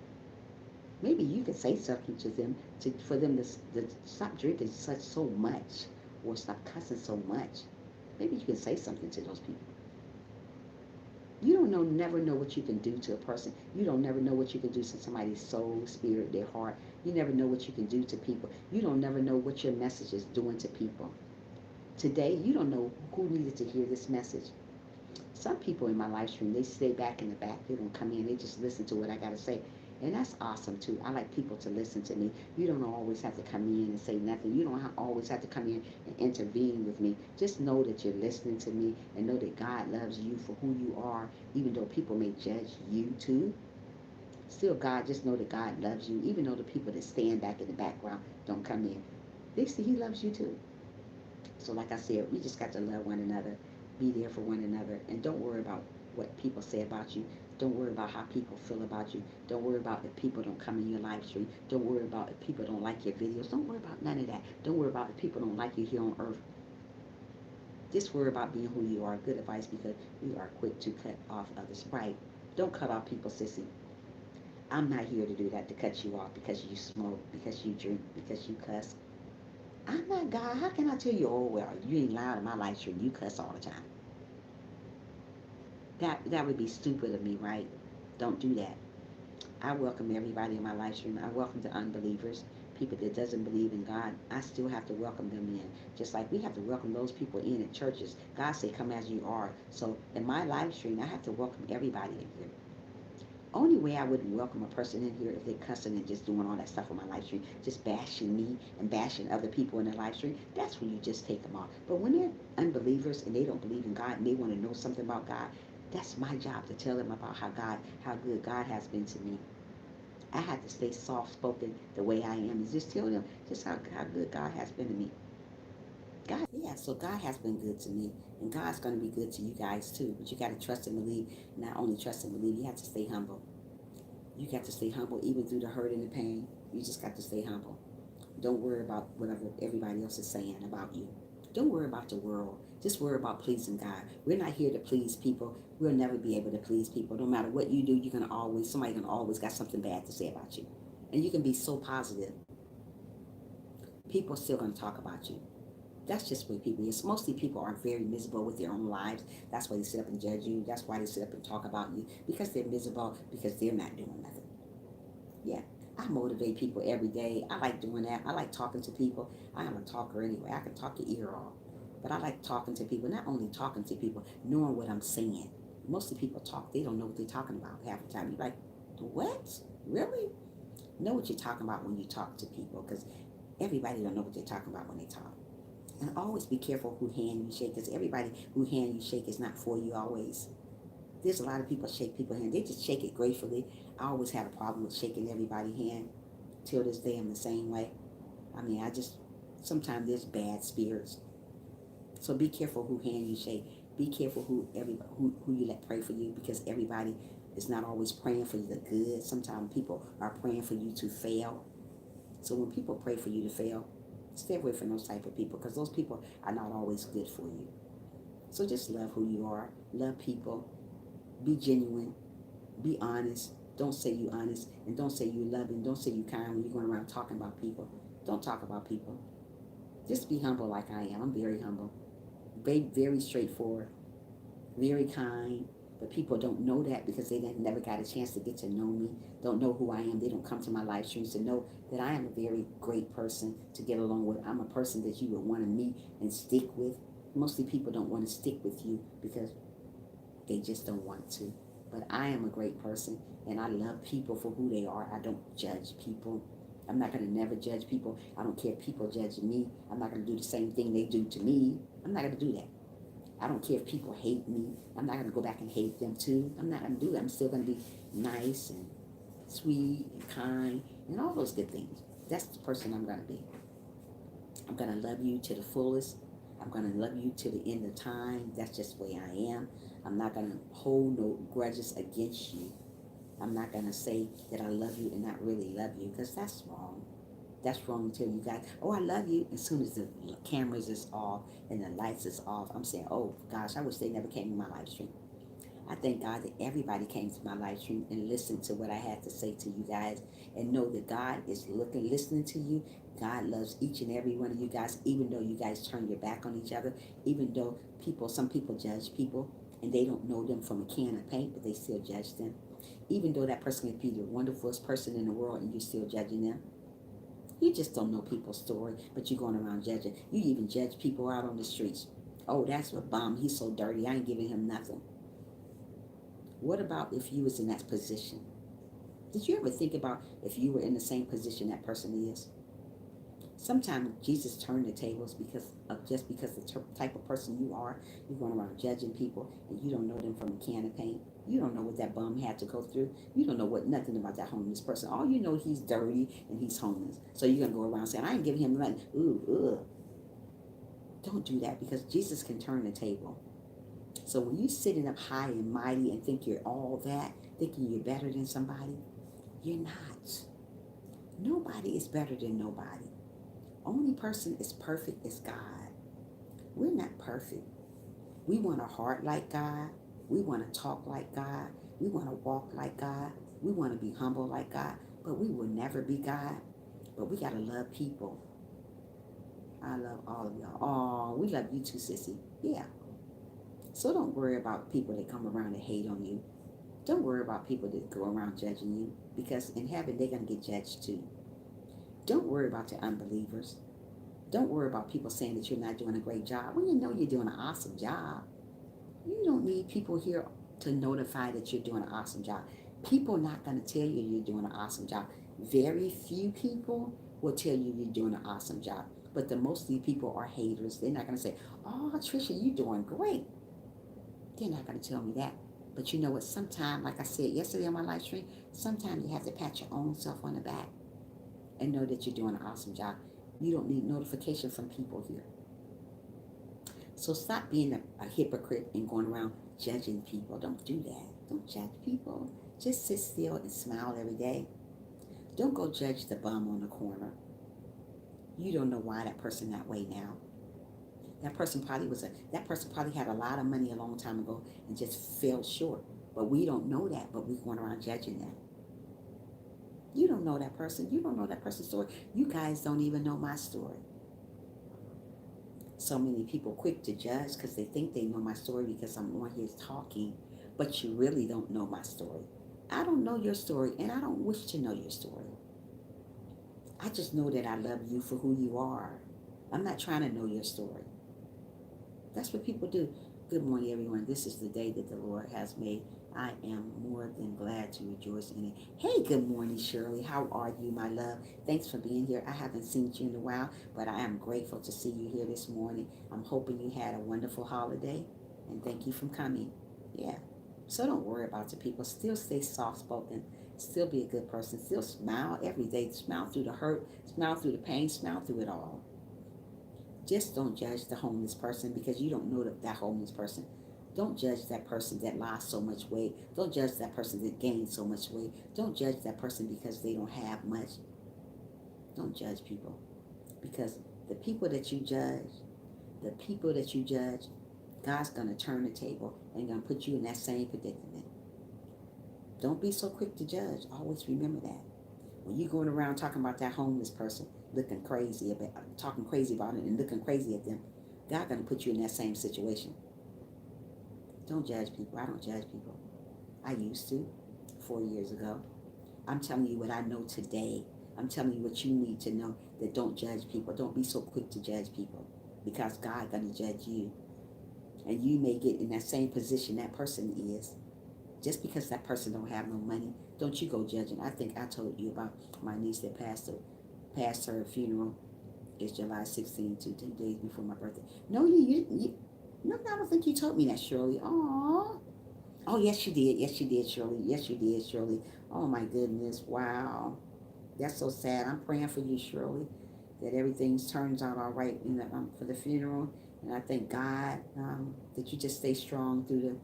Maybe you could say something to them for them to stop drinking such so much or stop cussing so much. Maybe you can say something to those people. You don't know, never know what you can do to a person. You don't never know what you can do to somebody's soul, spirit, their heart. You never know what you can do to people. You don't never know what your message is doing to people. Today, you don't know who needed to hear this message. Some people in my live stream, they stay back in the back. They don't come in. They just listen to what I got to say. And that's awesome too. I like people to listen to me. You don't always have to come in and say nothing. You don't always have to come in and intervene with me. Just know that you're listening to me and know that God loves you for who you are, even though people may judge you too. Still, God, just know that God loves you, even though the people that stand back in the background don't come in. They see He loves you too. So, like I said, we just got to love one another, be there for one another, and don't worry about what people say about you. Don't worry about how people feel about you. Don't worry about if people don't come in your live stream. Don't worry about if people don't like your videos. Don't worry about none of that. Don't worry about if people don't like you here on earth. Just worry about being who you are. Good advice, because we are quick to cut off others. Right. Don't cut off people, sissy. I'm not here to do that, to cut you off because you smoke, because you drink, because you cuss. I'm not God. How can I tell you, oh, well, you ain't loud in my life stream. You cuss all the time. That would be stupid of me, right? Don't do that. I welcome everybody in my live stream. I welcome the unbelievers, people that doesn't believe in God. I still have to welcome them in. Just like we have to welcome those people in at churches. God say, come as you are. So in my live stream, I have to welcome everybody in here. Only way I wouldn't welcome a person in here if they're cussing and just doing all that stuff on my live stream, just bashing me and bashing other people in the live stream. That's when you just take them off. But when they're unbelievers and they don't believe in God and they want to know something about God, that's my job to tell them about how good God has been to me. I had to stay soft spoken the way I am and just tell them just how good God has been to me. God, yeah, so God has been good to me, and God's going to be good to you guys too. But you got to trust and believe. Not only trust and believe, you have to stay humble. You got to stay humble even through the hurt and the pain. You just got to stay humble. Don't worry about whatever everybody else is saying about you. Don't worry about the world. Just worry about pleasing God. We're not here to please people. We'll never be able to please people. No matter what you do, you're gonna always somebody gonna always got something bad to say about you. And you can be so positive. People are still gonna talk about you. That's just what people is. Mostly people are very miserable with their own lives. That's why they sit up and judge you. That's why they sit up and talk about you. Because they're miserable, because they're not doing nothing. Yeah. I motivate people every day. I like doing that. I like talking to people. I am a talker anyway. I can talk your ear off. But I like talking to people, not only talking to people, knowing what I'm saying. Most of the people talk, they don't know what they're talking about half the time. You're like, what? Really? Know what you're talking about when you talk to people, because everybody don't know what they're talking about when they talk. And always be careful who hand you shake, because everybody who hand you shake is not for you always. There's a lot of people shake people's hand. They just shake it gratefully. I always had a problem with shaking everybody's hand. Till this day, I'm the same way. I mean, sometimes there's bad spirits. So be careful who hand you shake. Be careful who you let pray for you, because everybody is not always praying for you the good. Sometimes people are praying for you to fail. So when people pray for you to fail, stay away from those type of people, because those people are not always good for you. So just love who you are. Love people. Be genuine. Be honest. Don't say you honest, and don't say you loving. Don't say you kind when you're going around talking about people. Don't talk about people. Just be humble like I am. I'm very humble. Very, very straightforward. Very kind. But people don't know that because they never got a chance to get to know me. Don't know who I am. They don't come to my live streams to know that I am a very great person to get along with. I'm a person that you would want to meet and stick with. Mostly people don't want to stick with you because they just don't want to. But I am a great person, and I love people for who they are. I don't judge people. I'm not going to never judge people. I don't care if people judge me. I'm not going to do the same thing they do to me. I'm not going to do that. I don't care if people hate me. I'm not going to go back and hate them too. I'm not going to do that. I'm still going to be nice and sweet and kind and all those good things. That's the person I'm going to be. I'm going to love you to the fullest. I'm going to love you to the end of time. That's just the way I am. I'm not going to hold no grudges against you. I'm not going to say that I love you and not really love you, because that's wrong. That's wrong until you got, oh, I love you. As soon as the cameras is off and the lights is off, I'm saying, oh, gosh, I wish they never came to my live stream. I thank God that everybody came to my live stream and listened to what I had to say to you guys, and know that God is looking, listening to you. God loves each and every one of you guys, even though you guys turn your back on each other, even though some people judge people and they don't know them from a can of paint, but they still judge them. Even though that person could be the wonderfulest person in the world and you're still judging them. You just don't know people's story, but you're going around judging. You even judge people out on the streets. Oh, that's a bum. He's so dirty. I ain't giving him nothing. What about if you was in that position? Did you ever think about if you were in the same position that person is? Sometimes Jesus turned the tables because of just because the type of person you are. You're going around judging people and you don't know them from a can of paint. You don't know what that bum had to go through. You don't know what nothing about that homeless person. All you know, he's dirty and he's homeless. So you're gonna go around saying, "I ain't giving him nothing." Ooh, ugh. Don't do that because Jesus can turn the table. So when you're sitting up high and mighty and think you're all that, thinking you're better than somebody, you're not. Nobody is better than nobody. Only person is perfect is God. We're not perfect. We want a heart like God. We want to talk like God. We want to walk like God. We want to be humble like God. But we will never be God. But we got to love people. I love all of y'all. Oh, we love you too, sissy. Yeah. So don't worry about people that come around and hate on you. Don't worry about people that go around judging you because in heaven they're going to get judged too. Don't worry about the unbelievers. Don't worry about people saying that you're not doing a great job when you know you're doing an awesome job. You don't need people here to notify that you're doing an awesome job. People are not going to tell you you're doing an awesome job. Very few people will tell you you're doing an awesome job. But the most of the people are haters. They're not going to say, "Oh, Trisha, you're doing great." They're not going to tell me that. But you know what? Sometimes, like I said yesterday on my live stream, sometimes you have to pat your own self on the back and know that you're doing an awesome job. You don't need notification from people here. So stop being a hypocrite and going around judging people. Don't do that. Don't judge people. Just sit still and smile every day. Don't go judge the bum on the corner. You don't know why that person that way now. That person probably had a lot of money a long time ago and just fell short. But we don't know that, but we're going around judging them. You don't know that person. You don't know that person's story. You guys don't even know my story. So many people quick to judge because they think they know my story because I'm on here talking, but you really don't know my story. I don't know your story, and I don't wish to know your story. I just know that I love you for who you are. I'm not trying to know your story. That's what people do. Good morning, everyone. This is the day that the Lord has made. I am more than glad to rejoice in it. Hey, good morning, Shirley. How are you, my love? Thanks for being here. I haven't seen you in a while, but I am grateful to see you here this morning. I'm hoping you had a wonderful holiday, and thank you for coming. Yeah. So don't worry about the people. Still stay soft-spoken. Still be a good person. Still smile every day. Smile through the hurt. Smile through the pain. Smile through it all. Just don't judge the homeless person because you don't know that homeless person. Don't judge that person that lost so much weight. Don't judge that person that gained so much weight. Don't judge that person because they don't have much. Don't judge people because the people that you judge, the people that you judge, God's going to turn the table and going to put you in that same predicament. Don't be so quick to judge. Always remember that. When you're going around talking about that homeless person, talking crazy about it and looking crazy at them, God gonna put you in that same situation. Don't judge people. I don't judge people. I used to 4 years ago. I'm telling you what I know today. I'm telling you what you need to know, that don't judge people. Don't be so quick to judge people because God gonna judge you. And you may get in that same position that person is. Just because that person don't have no money, don't you go judging. I think I told you about my niece that passed her funeral. It's July 16th, 2 days before my birthday. No, no, I don't think you told me that, Shirley. Aww. Oh, yes, you did. Yes, you did, Shirley. Yes, you did, Shirley. Oh, my goodness. Wow. That's so sad. I'm praying for you, Shirley, that everything turns out all right for the funeral. And I thank God that you just stay strong through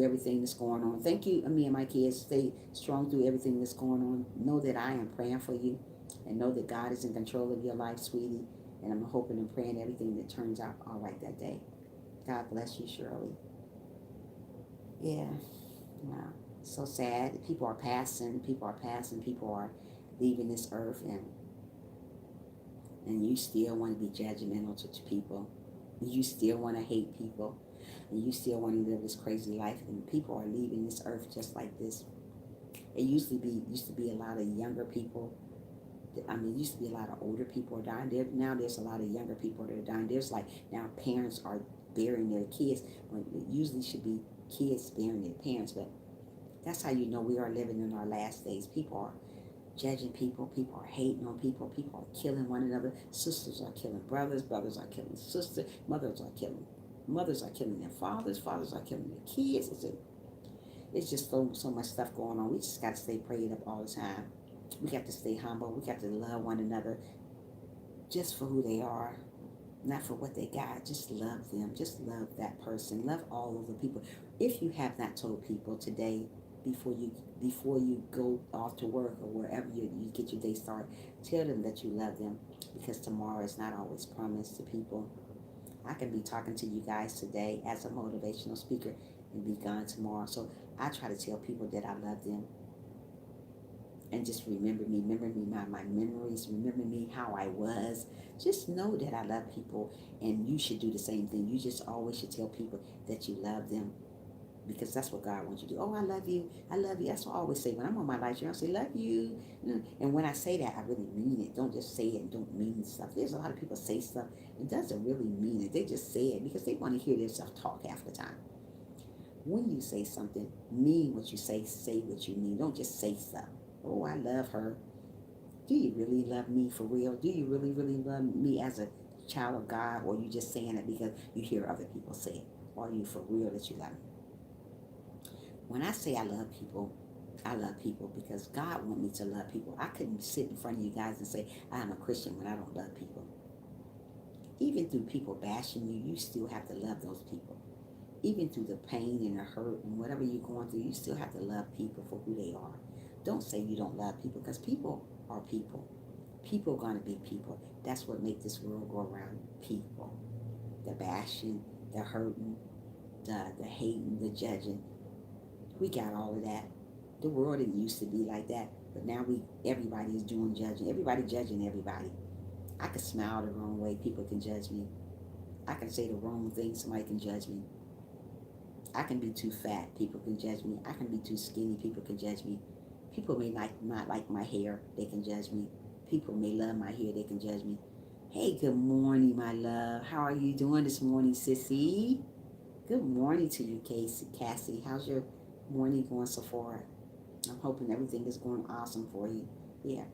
everything that's going on. Thank you, me and my kids. Stay strong through everything that's going on. Know that I am praying for you and know that God is in control of your life, sweetie. And I'm hoping and praying everything that turns out all right that day. God bless you, Shirley. Yeah. Wow. So sad. People are passing. People are passing. People are leaving this earth. And you still want to be judgmental to people. You still want to hate people. And you still want to live this crazy life. And people are leaving this earth just like this. It used to be a lot of younger people. I mean, it used to be a lot of older people are dying. Now there's a lot of younger people that are dying. There's like now parents are burying their kids when it usually should be kids burying their parents. But that's how you know we are living in our last days. People are judging people. People are hating on people. People are killing one another. Sisters are killing brothers. Brothers are killing sisters. Mothers are killing their fathers. Fathers are killing their kids. It's just so much stuff going on. We just got to stay prayed up all the time. We got to stay humble. We got to love one another just for who they are, not for what they got. Just love them. Just love that person. Love all of the people. If you have not told people today, before you go off to work or wherever you get your day started, tell them that you love them, because tomorrow is not always promised to people. I can be talking to you guys today as a motivational speaker and be gone tomorrow. So I try to tell people that I love them. And just remember me, my memories, remember me how I was. Just know that I love people, and you should do the same thing. You just always should tell people that you love them, because that's what God wants you to do. Oh, I love you. I love you. That's what I always say. When I'm on my live stream, I say, love you. And when I say that, I really mean it. Don't just say it and don't mean stuff. There's a lot of people say stuff and doesn't really mean it. They just say it because they want to hear their self talk half the time. When you say something, mean what you say what you mean. Don't just say stuff. Oh, I love her. Do you really love me for real? Do you really, really love me as a child of God? Or are you just saying it because you hear other people say it? Or are you for real that you love me? When I say I love people because God wants me to love people. I couldn't sit in front of you guys and say I'm a Christian when I don't love people. Even through people bashing you, you still have to love those people. Even through the pain and the hurt and whatever you're going through, you still have to love people for who they are. Don't say you don't love people, because people are people. People are going to be people. That's what makes this world go around. People. The bashing, the hurting, the hating, the judging. We got all of that. The world didn't used to be like that, but now everybody is doing judging. Everybody judging everybody. I can smile the wrong way, people can judge me. I can say the wrong thing, somebody can judge me. I can be too fat, people can judge me. I can be too skinny, people can judge me. People may not like my hair, they can judge me. People may love my hair, they can judge me. Hey, good morning, my love. How are you doing this morning, sissy? Good morning to you, Cassie. How's your morning going so far? I'm hoping everything is going awesome for you. Yeah,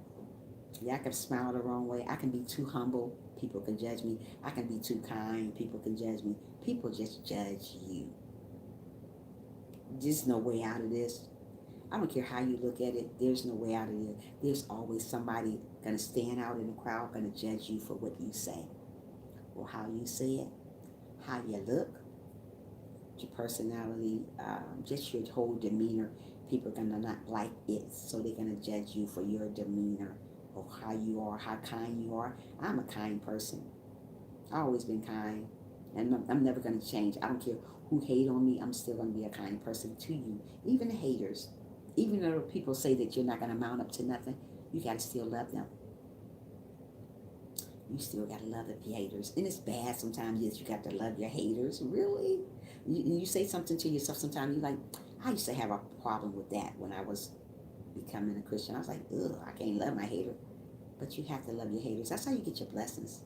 I can smile the wrong way. I can be too humble, people can judge me. I can be too kind, people can judge me. People just judge you. There's no way out of this. I don't care how you look at it. There's no way out of it. There's always somebody going to stand out in the crowd, going to judge you for what you say, or how you say it, how you look, your personality, just your whole demeanor. People are going to not like it, so they're going to judge you for your demeanor, or how you are, how kind you are. I'm a kind person. I've always been kind, and I'm never going to change. I don't care who hate on me. I'm still going to be a kind person to you, even the haters. Even though people say that you're not going to mount up to nothing, you got to still love them. You still got to love the haters. And it's bad sometimes, yes, you got to love your haters. Really? You say something to yourself sometimes, you're like, I used to have a problem with that when I was becoming a Christian. I was like, ugh, I can't love my hater. But you have to love your haters. That's how you get your blessings.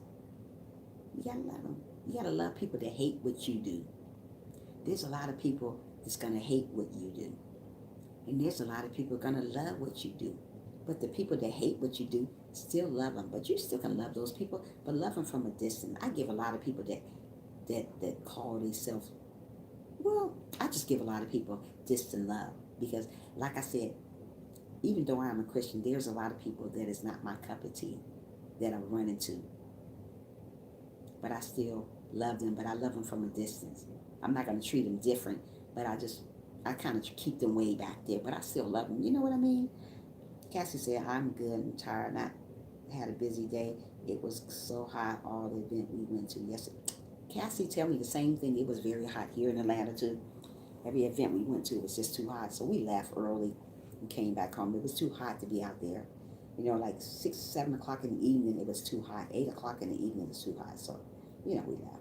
You got to love them. You got to love people that hate what you do. There's a lot of people that's going to hate what you do. And there's a lot of people going to love what you do. But the people that hate what you do, still love them. But you still can love those people, but love them from a distance. I give a lot of people that call themselves, well, I just give a lot of people distant love. Because, like I said, even though I'm a Christian, there's a lot of people that is not my cup of tea that I'm running to. But I still love them, but I love them from a distance. I'm not going to treat them different, but I kind of keep them way back there, but I still love them. You know what I mean? Cassie said, I'm good and tired. I had a busy day. It was so hot, all the event we went to yesterday. Cassie tell me the same thing. It was very hot here in Atlanta, too. Every event we went to was just too hot, so we left early and came back home. It was too hot to be out there. You know, like 6, 7 o'clock in the evening, it was too hot. 8 o'clock in the evening, it was too hot. So, we left.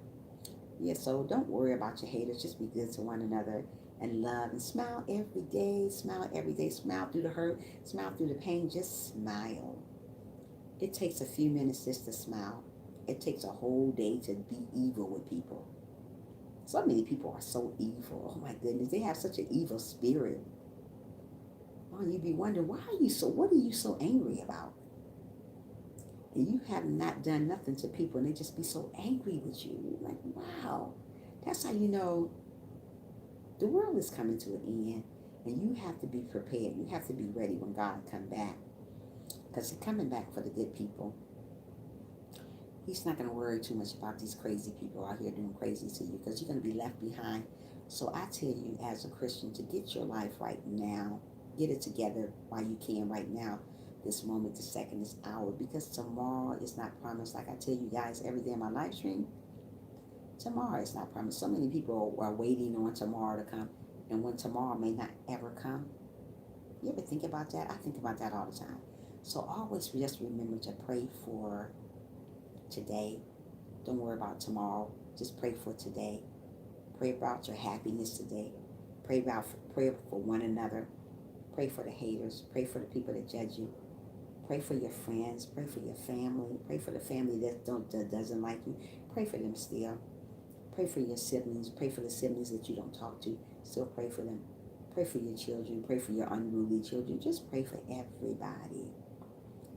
Yeah, so don't worry about your haters. Just be good to one another and love and smile every day. Smile every day. Smile through the hurt. Smile through the pain. Just smile. It takes a few minutes just to smile. It takes a whole day to be evil with people. So many people are so evil. Oh my goodness, they have such an evil spirit. Oh, you'd be wondering, what are you so angry about? And you have not done nothing to people and they just be so angry with you. Like, wow. That's how you know the world is coming to an end. And you have to be prepared. You have to be ready when God come back. Because he's coming back for the good people. He's not going to worry too much about these crazy people out here doing crazy to you because you're going to be left behind. So I tell you as a Christian to get your life right now. Get it together while you can right now. This moment, this second, this hour. Because tomorrow is not promised. Like I tell you guys every day in my live stream. Tomorrow is not promised. So many people are waiting on tomorrow to come. And when tomorrow may not ever come. You ever think about that? I think about that all the time. So always just remember to pray for today. Don't worry about tomorrow. Just pray for today. Pray about your happiness today. Pray for one another. Pray for the haters. Pray for the people that judge you. Pray for your friends. Pray for your family. Pray for the family that doesn't like you. Pray for them still. Pray for your siblings. Pray for the siblings that you don't talk to. Still pray for them. Pray for your children. Pray for your unruly children. Just pray for everybody.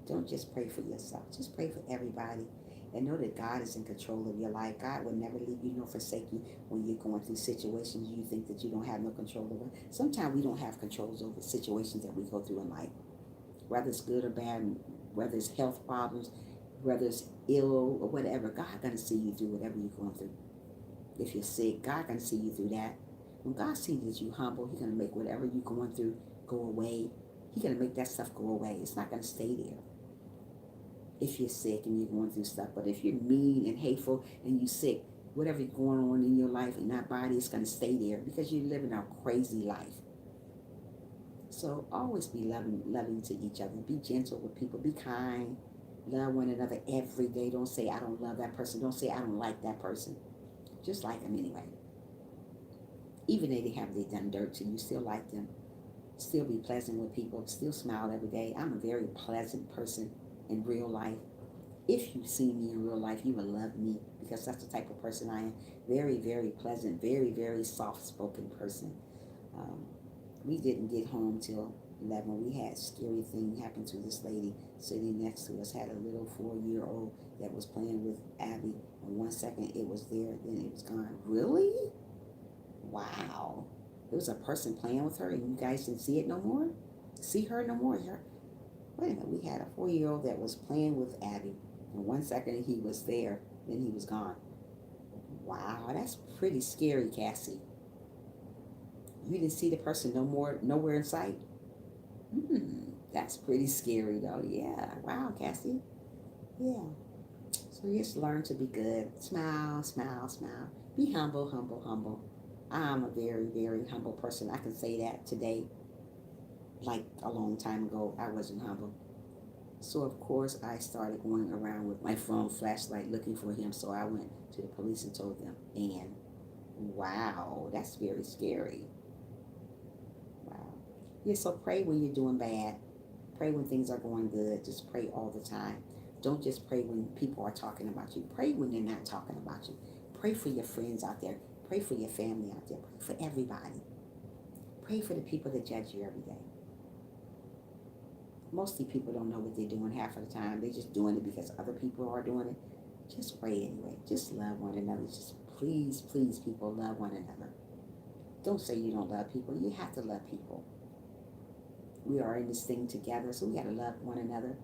Don't just pray for yourself. Just pray for everybody. And know that God is in control of your life. God will never leave you nor forsake you when you're going through situations you think that you don't have no control over. Sometimes we don't have controls over situations that we go through in life. Whether it's good or bad, whether it's health problems, whether it's ill or whatever, God going to see you through whatever you're going through. If you're sick, God going to see you through that. When God sees that you're humble, He's going to make whatever you're going through go away. He's going to make that stuff go away. It's not going to stay there. If you're sick and you're going through stuff, but if you're mean and hateful and you're sick, whatever's going on in your life in that body is going to stay there because you're living a crazy life. So always be loving to each other. Be gentle with people. Be kind. Love one another every day. Don't say I don't love that person. Don't say I don't like that person. Just like them anyway. Even if they done dirt to you, still like them. Still be pleasant with people. Still smile every day. I'm a very pleasant person in real life. If you see me in real life, you will love me because that's the type of person I am. Very, very pleasant, very, very soft-spoken person. We didn't get home till 11. We had a scary thing happen to this lady sitting next to us. Had a little 4-year-old that was playing with Abby. And 1 second it was there, then it was gone. Really? Wow. There was a person playing with her and you guys didn't see it no more? See her no more? Wait a minute, we had a 4-year-old that was playing with Abby. And 1 second he was there, then he was gone. Wow, that's pretty scary, Cassie. You didn't see the person nowhere in sight? That's pretty scary though. Yeah. Wow, Cassie. Yeah. So just learn to be good. Smile, smile, smile. Be humble, humble, humble. I'm a very, very humble person. I can say that today. Like a long time ago, I wasn't humble. So of course I started going around with my phone flashlight looking for him. So I went to the police and told them. And wow, that's very scary. Wow. Yeah, so pray when you're doing bad. Pray when things are going good. Just pray all the time. Don't just pray when people are talking about you. Pray when they're not talking about you. Pray for your friends out there. Pray for your family out there. Pray for everybody. Pray for the people that judge you every day. Mostly people don't know what they're doing half of the time. They're just doing it because other people are doing it. Just pray anyway. Just love one another. Just please, please, people, love one another. Don't say you don't love people. You have to love people. We are in this thing together, so we got to love one another.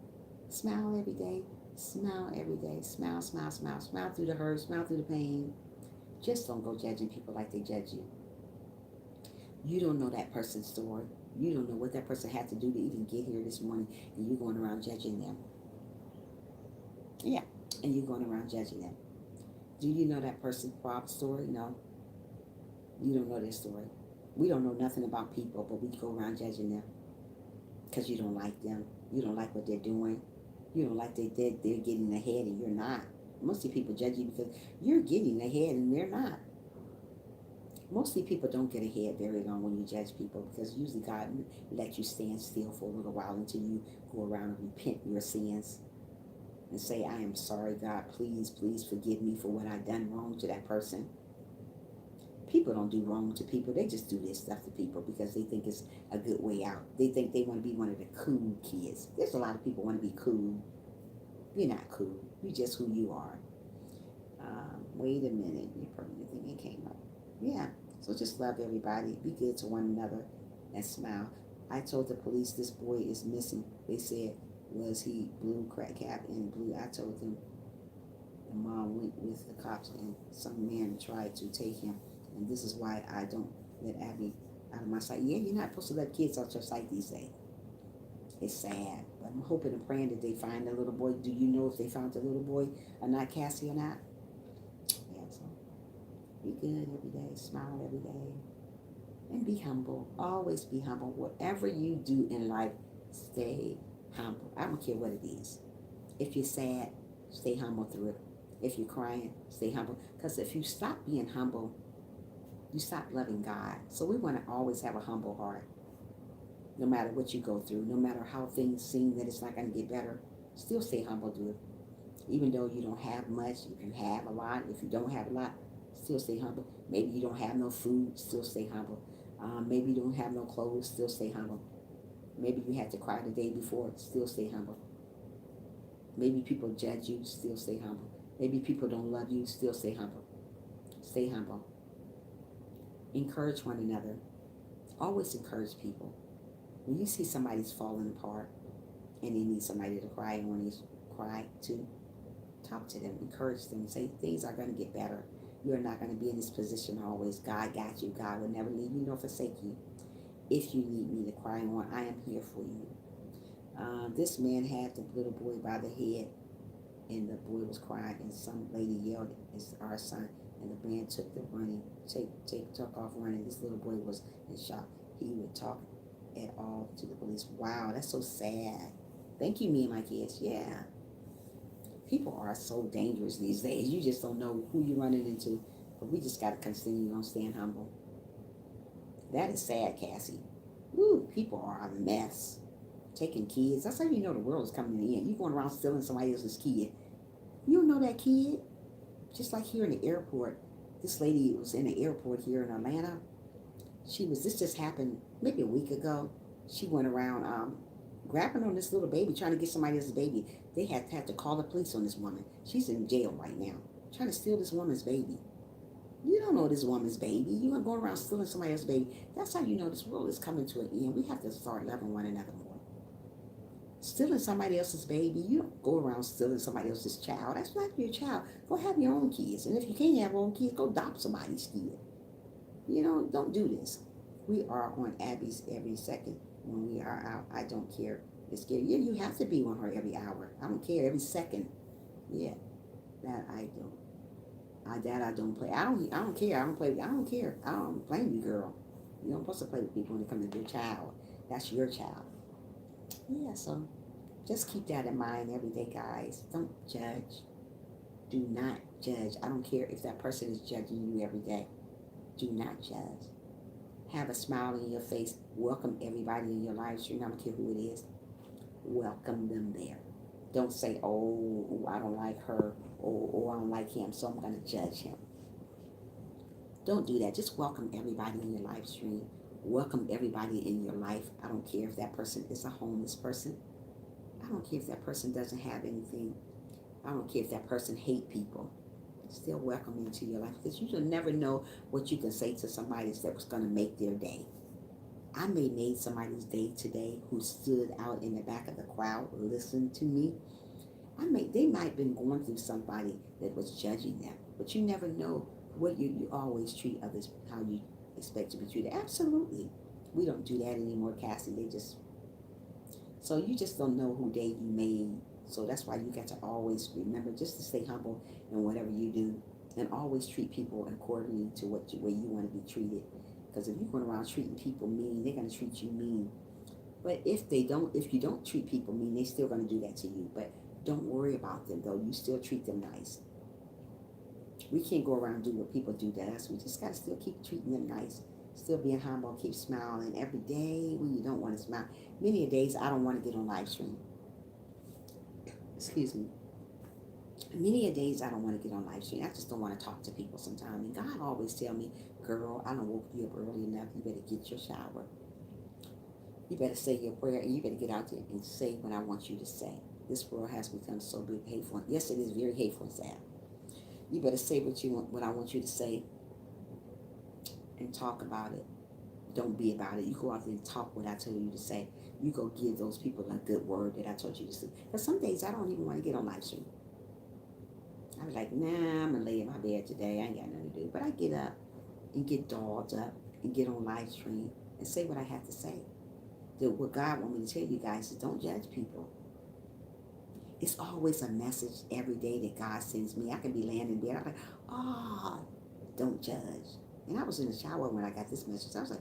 Smile every day. Smile every day. Smile, smile, smile. Smile through the hurt. Smile through the pain. Just don't go judging people like they judge you. You don't know that person's story. You don't know what that person had to do to even get here this morning, and you're going around judging them. Yeah, and you're going around judging them. Do you know that person's story? No. You don't know their story. We don't know nothing about people, but we go around judging them because you don't like them. You don't like what they're doing. You don't like they're getting ahead and you're not. Mostly people judge you because you're getting ahead and they're not. Mostly people don't get ahead very long when you judge people because usually God lets you stand still for a little while until you go around and repent your sins and say, I am sorry, God, please, please forgive me for what I've done wrong to that person. People don't do wrong to people. They just do this stuff to people because they think it's a good way out. They think they want to be one of the cool kids. There's a lot of people want to be cool. You're not cool. You're just who you are. Wait a minute. You probably think it came up. Yeah. So just love everybody. Be good to one another and smile. I told the police this boy is missing. They said, was he blue crack cap and blue? I told them the mom went with the cops and some man tried to take him. And this is why I don't let Abby out of my sight. Yeah, you're not supposed to let kids out your sight these days. It's sad. But I'm hoping and praying that they find the little boy. Do you know if they found the little boy or not, Cassie, or not? Yeah, so be good every day. Smile every day. And be humble. Always be humble. Whatever you do in life, stay humble. I don't care what it is. If you're sad, stay humble through it. If you're crying, stay humble. Because if you stop being humble, you stop loving God. So we want to always have a humble heart. No matter what you go through, no matter how things seem that it's not going to get better, still stay humble to it. Even though you don't have much, if you have a lot, if you don't have a lot, still stay humble. Maybe you don't have no food, still stay humble. Maybe you don't have no clothes, still stay humble. Maybe you had to cry the day before, still stay humble. Maybe people judge you, still stay humble. Maybe people don't love you, still stay humble. Stay humble. Encourage one another. Always encourage people. When you see somebody's falling apart and they need somebody to cry on, you cry too, talk to them, encourage them, say things are going to get better. You're not going to be in this position always. God got you. God will never leave you nor forsake you. If you need me to cry on, I am here for you. This man had the little boy by the head, and the boy was crying, and some lady yelled, "It's our son!" And the man took took off running. This little boy was in shock. He would talk at all to the police. Wow, that's so sad. Thank you, me and my kids. Yeah. People are so dangerous these days. You just don't know who you're running into. But we just got to continue on staying humble. That is sad, Cassie. Woo, people are a mess. Taking kids. That's how you know the world is coming in. You going around stealing somebody else's kid. You don't know that kid. Just like here in the airport. This lady was in the airport here in Atlanta. This just happened maybe a week ago. She went around grabbing on this little baby, trying to get somebody else's baby. They had to call the police on this woman. She's in jail right now, trying to steal this woman's baby. You don't know this woman's baby. You are going around stealing somebody else's baby. That's how you know this world is coming to an end. We have to start loving one another more. Stealing somebody else's baby, you don't go around stealing somebody else's child. That's not your child. Go have your own kids. And if you can't have your own kids, go adopt somebody's kid. Don't do this. We are on Abby's every second when we are out. I don't care. It's scary. Yeah, you have to be on her every hour. I don't care. Every second. Yeah, that I don't. I don't play. I don't care. I don't play. I don't care. I don't blame you, girl. You don't supposed to play with people when it comes to your child. That's your child. Yeah, so just keep that in mind every day, guys. Don't judge. Do not judge. I don't care if that person is judging you every day. Do not judge. Have a smile on your face. Welcome everybody in your live stream. I don't care who it is. Welcome them there. Don't say, oh, I don't like her, or I don't like him, so I'm going to judge him. Don't do that. Just welcome everybody in your live stream. Welcome everybody in your life. I don't care if that person is a homeless person. I don't care if that person doesn't have anything. I don't care if that person hate people. Still welcome into your life, because you will never know what you can say to somebody that was going to make their day. I may made somebody's day today who stood out in the back of the crowd, listened to me. They might have been going through somebody that was judging them, but you never know what you always treat others how you expect to be treated. Absolutely. We don't do that anymore, Cassie. So you just don't know who day you made. So that's why you got to always remember just to stay humble in whatever you do, and always treat people accordingly to way you want to be treated. Because if you're going around treating people mean, they're going to treat you mean. But if you don't treat people mean, they're still going to do that to you. But don't worry about them, though. You still treat them nice. We can't go around and do what people do to us. We just got to still keep treating them nice. Still being humble, keep smiling every day when you don't want to smile. Many days I don't want to get on live stream. Excuse me. Many a days I don't want to get on live stream. I just don't want to talk to people sometimes. And God always tell me, Girl, I done woke you up early enough. You better get your shower. You better say your prayer and you better get out there and say what I want you to say. This world has become so big, hateful. Yes, it is very hateful and sad. You better say what I want you to say, and talk about it. Don't be about it. You go out there and talk what I tell you to say. You go give those people a good word that I told you to say. Because some days I don't even want to get on live stream. I was like, nah, I'm going to lay in my bed today. I ain't got nothing to do. But I get up and get dolled up and get on live stream and say what I have to say. What God wants me to tell you guys is don't judge people. It's always a message every day that God sends me. I can be laying in bed. I'm like, oh, don't judge. And I was in the shower when I got this message. I was like,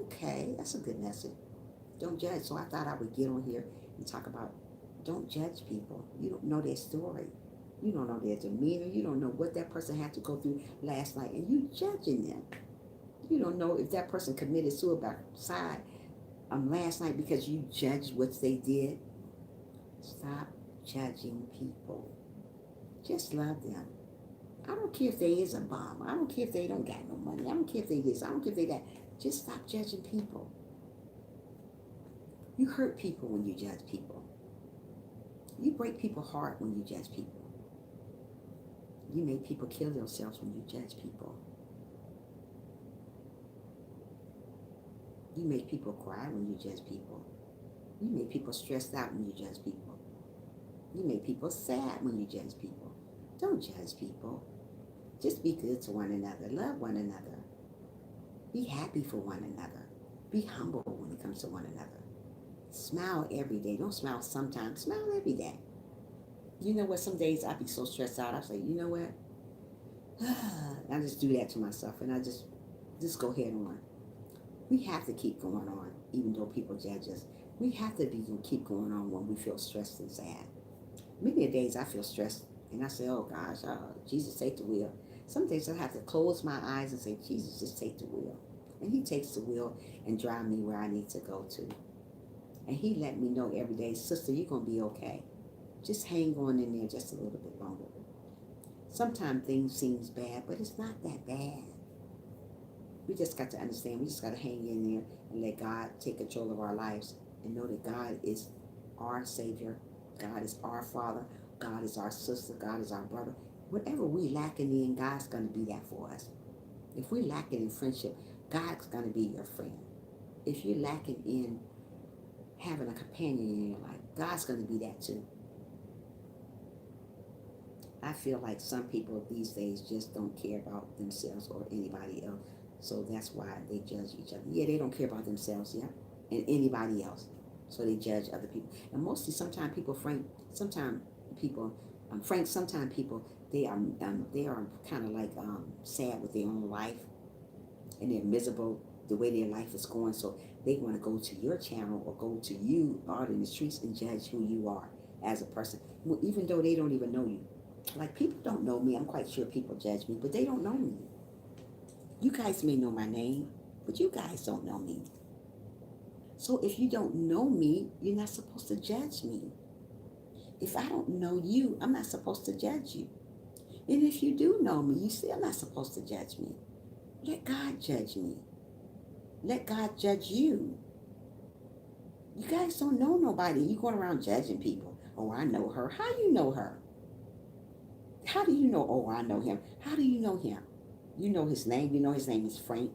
okay, that's a good message. Don't judge. So I thought I would get on here and talk about don't judge people. You don't know their story. You don't know their demeanor. You don't know what that person had to go through last night. And you judging them. You don't know if that person committed suicide last night because you judged what they did. Stop judging people. Just love them. I don't care if they is a bomb. I don't care if they don't got no money. I don't care if they this. I don't care if they that. Just stop judging people. You hurt people when you judge people. You break people's heart when you judge people. You make people kill themselves when you judge people. You make people cry when you judge people. You make people stressed out when you judge people. You make people sad when you judge people. Don't judge people. Just be good to one another. Love one another. Be happy for one another. Be humble when it comes to one another. Smile every day. Don't smile sometimes. Smile every day. You know what? Some days I be so stressed out. I say, you know what? I just do that to myself, and I just go ahead on. We have to keep going on, even though people judge us. We have to keep going on when we feel stressed and sad. Many days I feel stressed, and I say, oh gosh, Jesus, take the wheel. Some days I have to close my eyes and say, Jesus, just take the wheel. And he takes the wheel and drive me where I need to go to. And he let me know every day, sister, you're going to be okay. Just hang on in there just a little bit longer. Sometimes things seem bad, but it's not that bad. We just got to understand. We just got to hang in there and let God take control of our lives and know that God is our Savior. God is our Father. God is our sister. God is our brother. Whatever we lacking in, God's going to be that for us. If we're lacking in friendship, God's going to be your friend. If you're lacking in having a companion in your life, God's going to be that too. I feel like some people these days just don't care about themselves or anybody else. So that's why they judge each other. Yeah, they don't care about themselves, yeah, and anybody else. So they judge other people. And mostly, sometimes people, sometimes people, they are kind of like sad with their own life, and they're miserable the way their life is going. So they want to go to your channel or go to you out in the streets and judge who you are as a person, even though they don't even know you. Like, people don't know me. I'm quite sure people judge me, but they don't know me. You guys may know my name, but you guys don't know me. So if you don't know me, you're not supposed to judge me. If I don't know you, I'm not supposed to judge you. And if you do know me, you're still not supposed to judge me. Let God judge me. Let God judge you. You guys don't know nobody. You going around judging people. Oh, I know her. How do you know her? How do you know? Oh, I know him. How do you know him? You know his name. You know his name is Frank.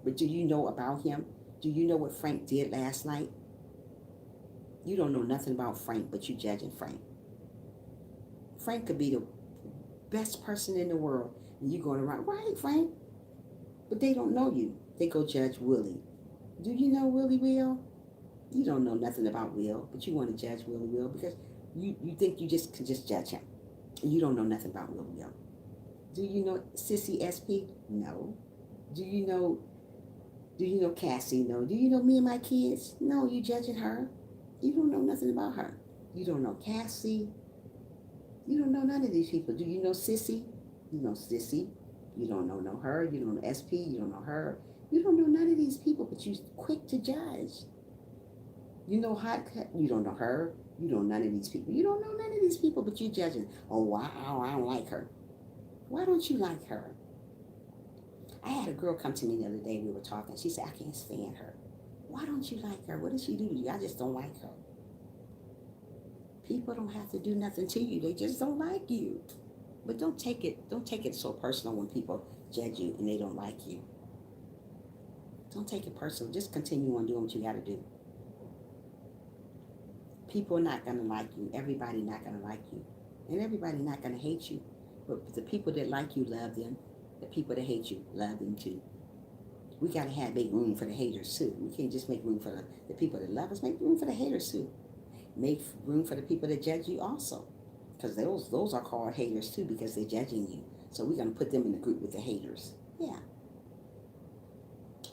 But do you know about him? Do you know what Frank did last night? You don't know nothing about Frank, but you judging Frank. Frank could be the best person in the world, and you going around, right, Frank? But they don't know you. They go judge Willie. Do you know Willie Will? You don't know nothing about Will, but you want to judge Willie Will because you think you just can just judge him. You don't know nothing about Willie Will. Do you know Sissy SP? No. Do you know Cassie? No. Do you know me and my kids? No, you judging her. You don't know nothing about her. You don't know Cassie. You don't know none of these people. Do you know Sissy? You know Sissy. You don't know her. You don't know SP. You don't know her. You don't know none of these people, but you're quick to judge. You know Hot Cut. You don't know her. You don't know none of these people. You don't know none of these people, but you're judging. Oh, wow, I don't like her. Why don't you like her? I had a girl come to me the other day. We were talking. She said, I can't stand her. Why don't you like her? What did she do to you? I just don't like her. People don't have to do nothing to you. They just don't like you. But don't take it so personal when people judge you and they don't like you. Don't take it personal. Just continue on doing what you got to do. People are not gonna like you. Everybody not gonna like you, and everybody not gonna hate you. But the people that like you love them. The people that hate you love them too. We gotta make room for the haters too. We can't just make room for the people that love us. Make room for the haters too. Make room for the people that judge you also, because those are called haters too because they're judging you. So we're gonna put them in the group with the haters. Yeah.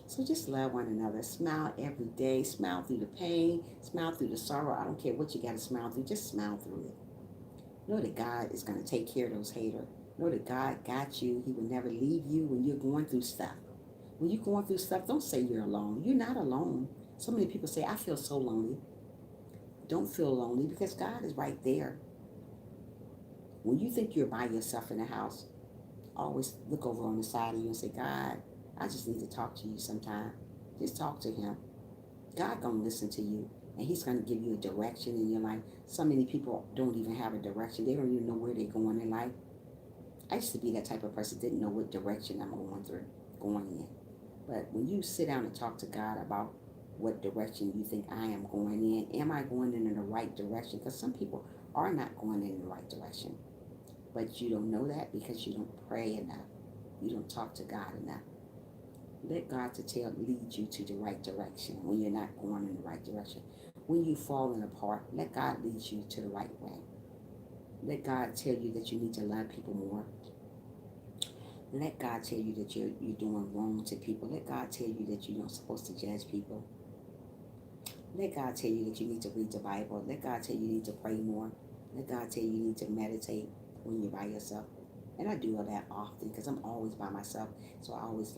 So just love one another. Smile every day. Smile through the pain. Smile through the sorrow. I don't care what you got to smile through. Just smile through it. Know that God is going to take care of those haters. Know that God got you. He will never leave you when you're going through stuff. When you're going through stuff, don't say you're alone. You're not alone. So many people say, I feel so lonely. Don't feel lonely because God is right there. When you think you're by yourself in the house, always look over on the side of you and say, God, I just need to talk to you sometime. Just talk to him. God gonna listen to you, and he's gonna give you a direction in your life. So many people don't even have a direction. They don't even know where they're going in life. I used to be that type of person, didn't know what direction I'm going in. But when you sit down and talk to God about what direction you think I am going in, am I going in the right direction? Because some people are not going in the right direction. But you don't know that because you don't pray enough. You don't talk to God enough. Let God lead you to the right direction when you're not going in the right direction. When you're falling apart, let God lead you to the right way. Let God tell you that you need to love people more. Let God tell you that you're doing wrong to people. Let God tell you that you're not supposed to judge people. Let God tell you that you need to read the Bible. Let God tell you you need to pray more. Let God tell you you need to meditate when you're by yourself. And I do all that often because I'm always by myself. So I always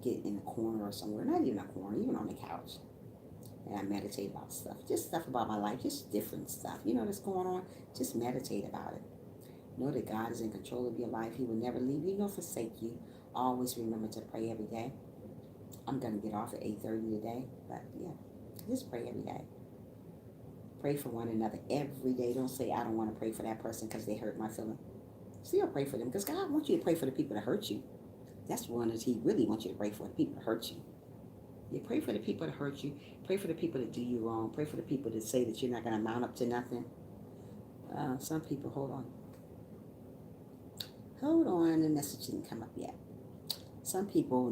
get in a corner or somewhere, not even a corner, even on the couch. And I meditate about stuff. Just stuff about my life, just different stuff. That's going on. Just meditate about it. Know that God is in control of your life. He will never leave you nor forsake you. Always remember to pray every day. I'm going to get off at 8:30 today. But yeah, just pray every day. Pray for one another every day. Don't say, I don't want to pray for that person because they hurt my feeling. Still pray for them because God wants you to pray for the people that hurt you. That's one that he really wants you to pray for, the people that hurt you. You pray for the people that hurt you. Pray for the people that do you wrong. Pray for the people that say that you're not going to mount up to nothing. Some people, hold on. The message didn't come up yet. Some people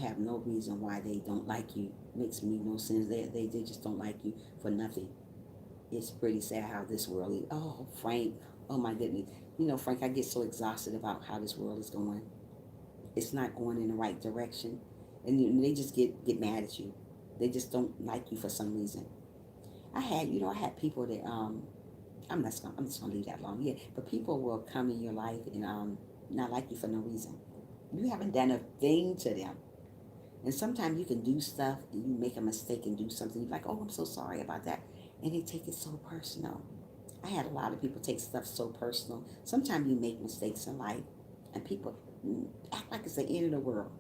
have no reason why they don't like you. Makes me no sense. They just don't like you for nothing. It's pretty sad how this world is. Oh, Frank. Oh, my goodness. Frank, I get so exhausted about how this world is going. It's not going in the right direction. And they just get mad at you. They just don't like you for some reason. I had people that, I'm just gonna leave that alone. Yeah, but people will come in your life and not like you for no reason. You haven't done a thing to them. And sometimes you can do stuff and you make a mistake and do something. You're like, oh, I'm so sorry about that. And they take it so personal. I had a lot of people take stuff so personal. Sometimes you make mistakes in life and people act like it's the end of the world.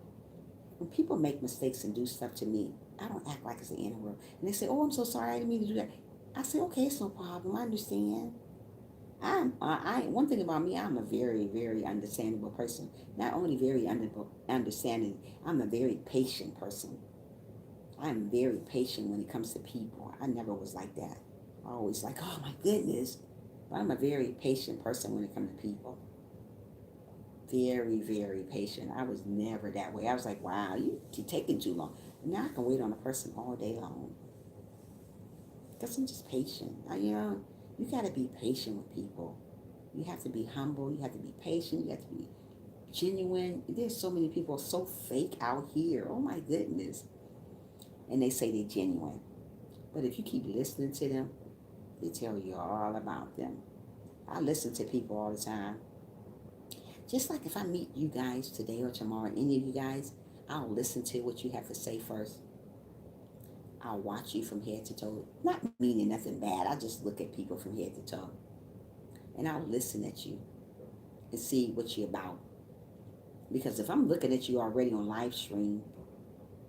When people make mistakes and do stuff to me, I don't act like it's the end of the world. And they say, oh, I'm so sorry, I didn't mean to do that. I say, okay, it's no problem. I understand. One thing about me, I'm a very, very understandable person. Not only very understanding, I'm a very patient person. I'm very patient when it comes to people. I never was like that. I always like, oh my goodness. But I'm a very patient person when it comes to people. Very, very patient. I was never that way. I was like, wow, you're taking too long. Now I can wait on a person all day long. Because I'm just patient. You got to be patient with people. You have to be humble. You have to be patient. You have to be genuine. There's so many people so fake out here. Oh my goodness. And they say they're genuine. But if you keep listening to them, they tell you all about them. I listen to people all the time. Just like if I meet you guys today or tomorrow, any of you guys, I'll listen to what you have to say first. I'll watch you from head to toe. Not meaning nothing bad. I just look at people from head to toe. And I'll listen at you and see what you're about. Because if I'm looking at you already on live stream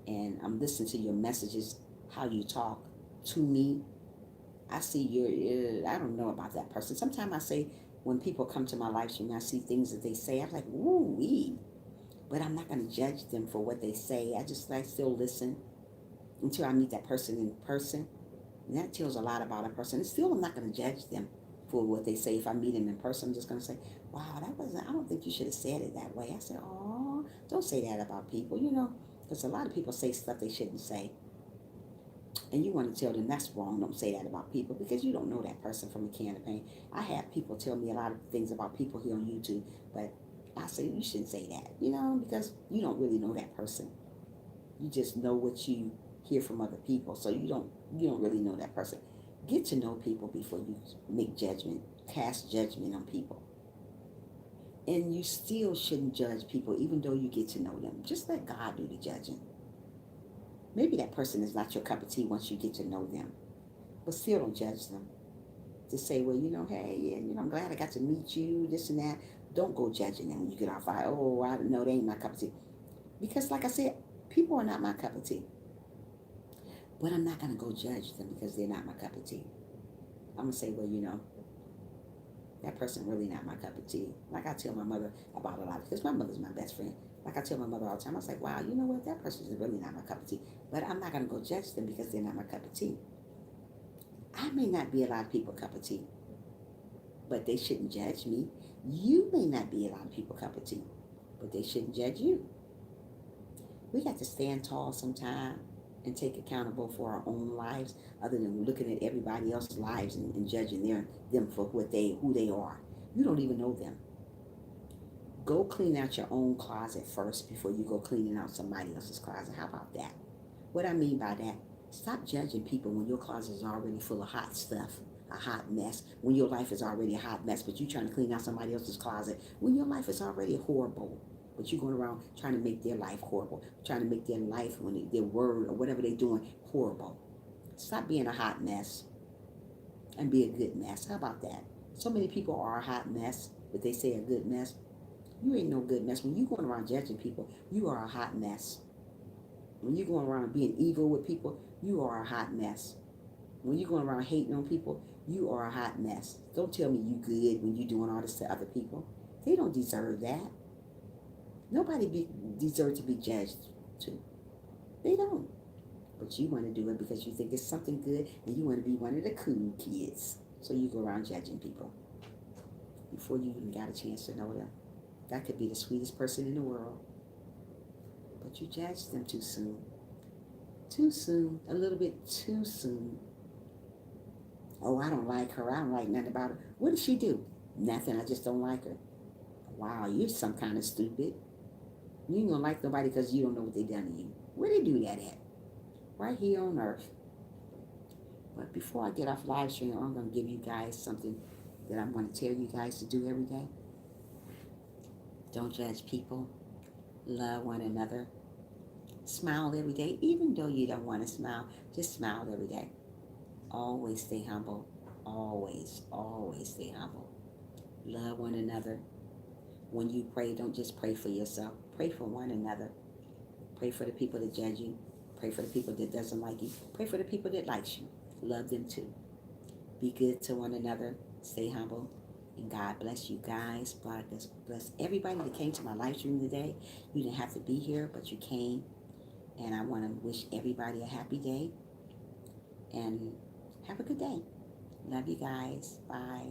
and I'm listening to your messages, how you talk to me, I see I don't know about that person. Sometimes I say, when people come to my live stream, I see things that they say. I'm like, woo wee. But I'm not going to judge them for what they say. I still listen until I meet that person in person. And that tells a lot about a person. And still, I'm not going to judge them for what they say. If I meet them in person, I'm just going to say, wow, I don't think you should have said it that way. I said, oh, don't say that about people, because a lot of people say stuff they shouldn't say. And you want to tell them that's wrong. Don't say that about people because you don't know that person from a can of paint. I have people tell me a lot of things about people here on YouTube, but I say you shouldn't say that, because you don't really know that person. You just know what you hear from other people, so you don't really know that person. Get to know people before you make judgment, cast judgment on people. And you still shouldn't judge people, even though you get to know them. Just let God do the judging. Maybe that person is not your cup of tea once you get to know them, but still don't judge them. Just say, well, hey, yeah, I'm glad I got to meet you, this and that. Don't go judging them when you get off. Oh, I know they ain't my cup of tea. Because, like I said, people are not my cup of tea. But I'm not going to go judge them because they're not my cup of tea. I'm going to say, well, that person really not my cup of tea. Like I tell my mother about a lot, because my mother's my best friend. Like I tell my mother all the time, I was like, wow, you know what? That person is really not my cup of tea. But I'm not going to go judge them because they're not my cup of tea. I may not be a lot of people's cup of tea, but they shouldn't judge me. You may not be a lot of people's cup of tea, but they shouldn't judge you. We got to stand tall sometime and take accountable for our own lives, other than looking at everybody else's lives and judging them for who they are. You don't even know them. Go clean out your own closet first before you go cleaning out somebody else's closet. How about that? What I mean by that, stop judging people when your closet is already full of hot stuff, a hot mess, when your life is already a hot mess, but you're trying to clean out somebody else's closet, when your life is already horrible, but you're going around trying to make their life horrible, trying to make their life, their word or whatever they're doing, horrible. Stop being a hot mess and be a good mess. How about that? So many people are a hot mess, but they say a good mess. You ain't no good mess. When you're going around judging people, you are a hot mess. When you're going around being evil with people, you are a hot mess. When you're going around hating on people, you are a hot mess. Don't tell me you good when you're doing all this to other people. They don't deserve that. Nobody deserves to be judged to. They don't. But you want to do it because you think it's something good and you want to be one of the cool kids. So you go around judging people before you even got a chance to know them. That could be the sweetest person in the world. But you judged them too soon. Too soon. A little bit too soon. Oh, I don't like her. I don't like nothing about her. What did she do? Nothing. I just don't like her. Wow, you're some kind of stupid. You ain't gonna like nobody because you don't know what they done to you. Where they do that at? Right here on earth. But before I get off live stream, I'm gonna give you guys something that I'm gonna tell you guys to do every day. Don't judge people. Love one another. Smile every day, even though you don't want to smile. Just smile every day. Always stay humble. Always, always stay humble. Love one another. When you pray, don't just pray for yourself. Pray for one another. Pray for the people that judge you. Pray for the people that doesn't like you. Pray for the people that likes you. Love them too. Be good to one another. Stay humble. And God bless you guys. God bless everybody that came to my live stream today. You didn't have to be here, but you came. And I want to wish everybody a happy day. And have a good day. Love you guys. Bye.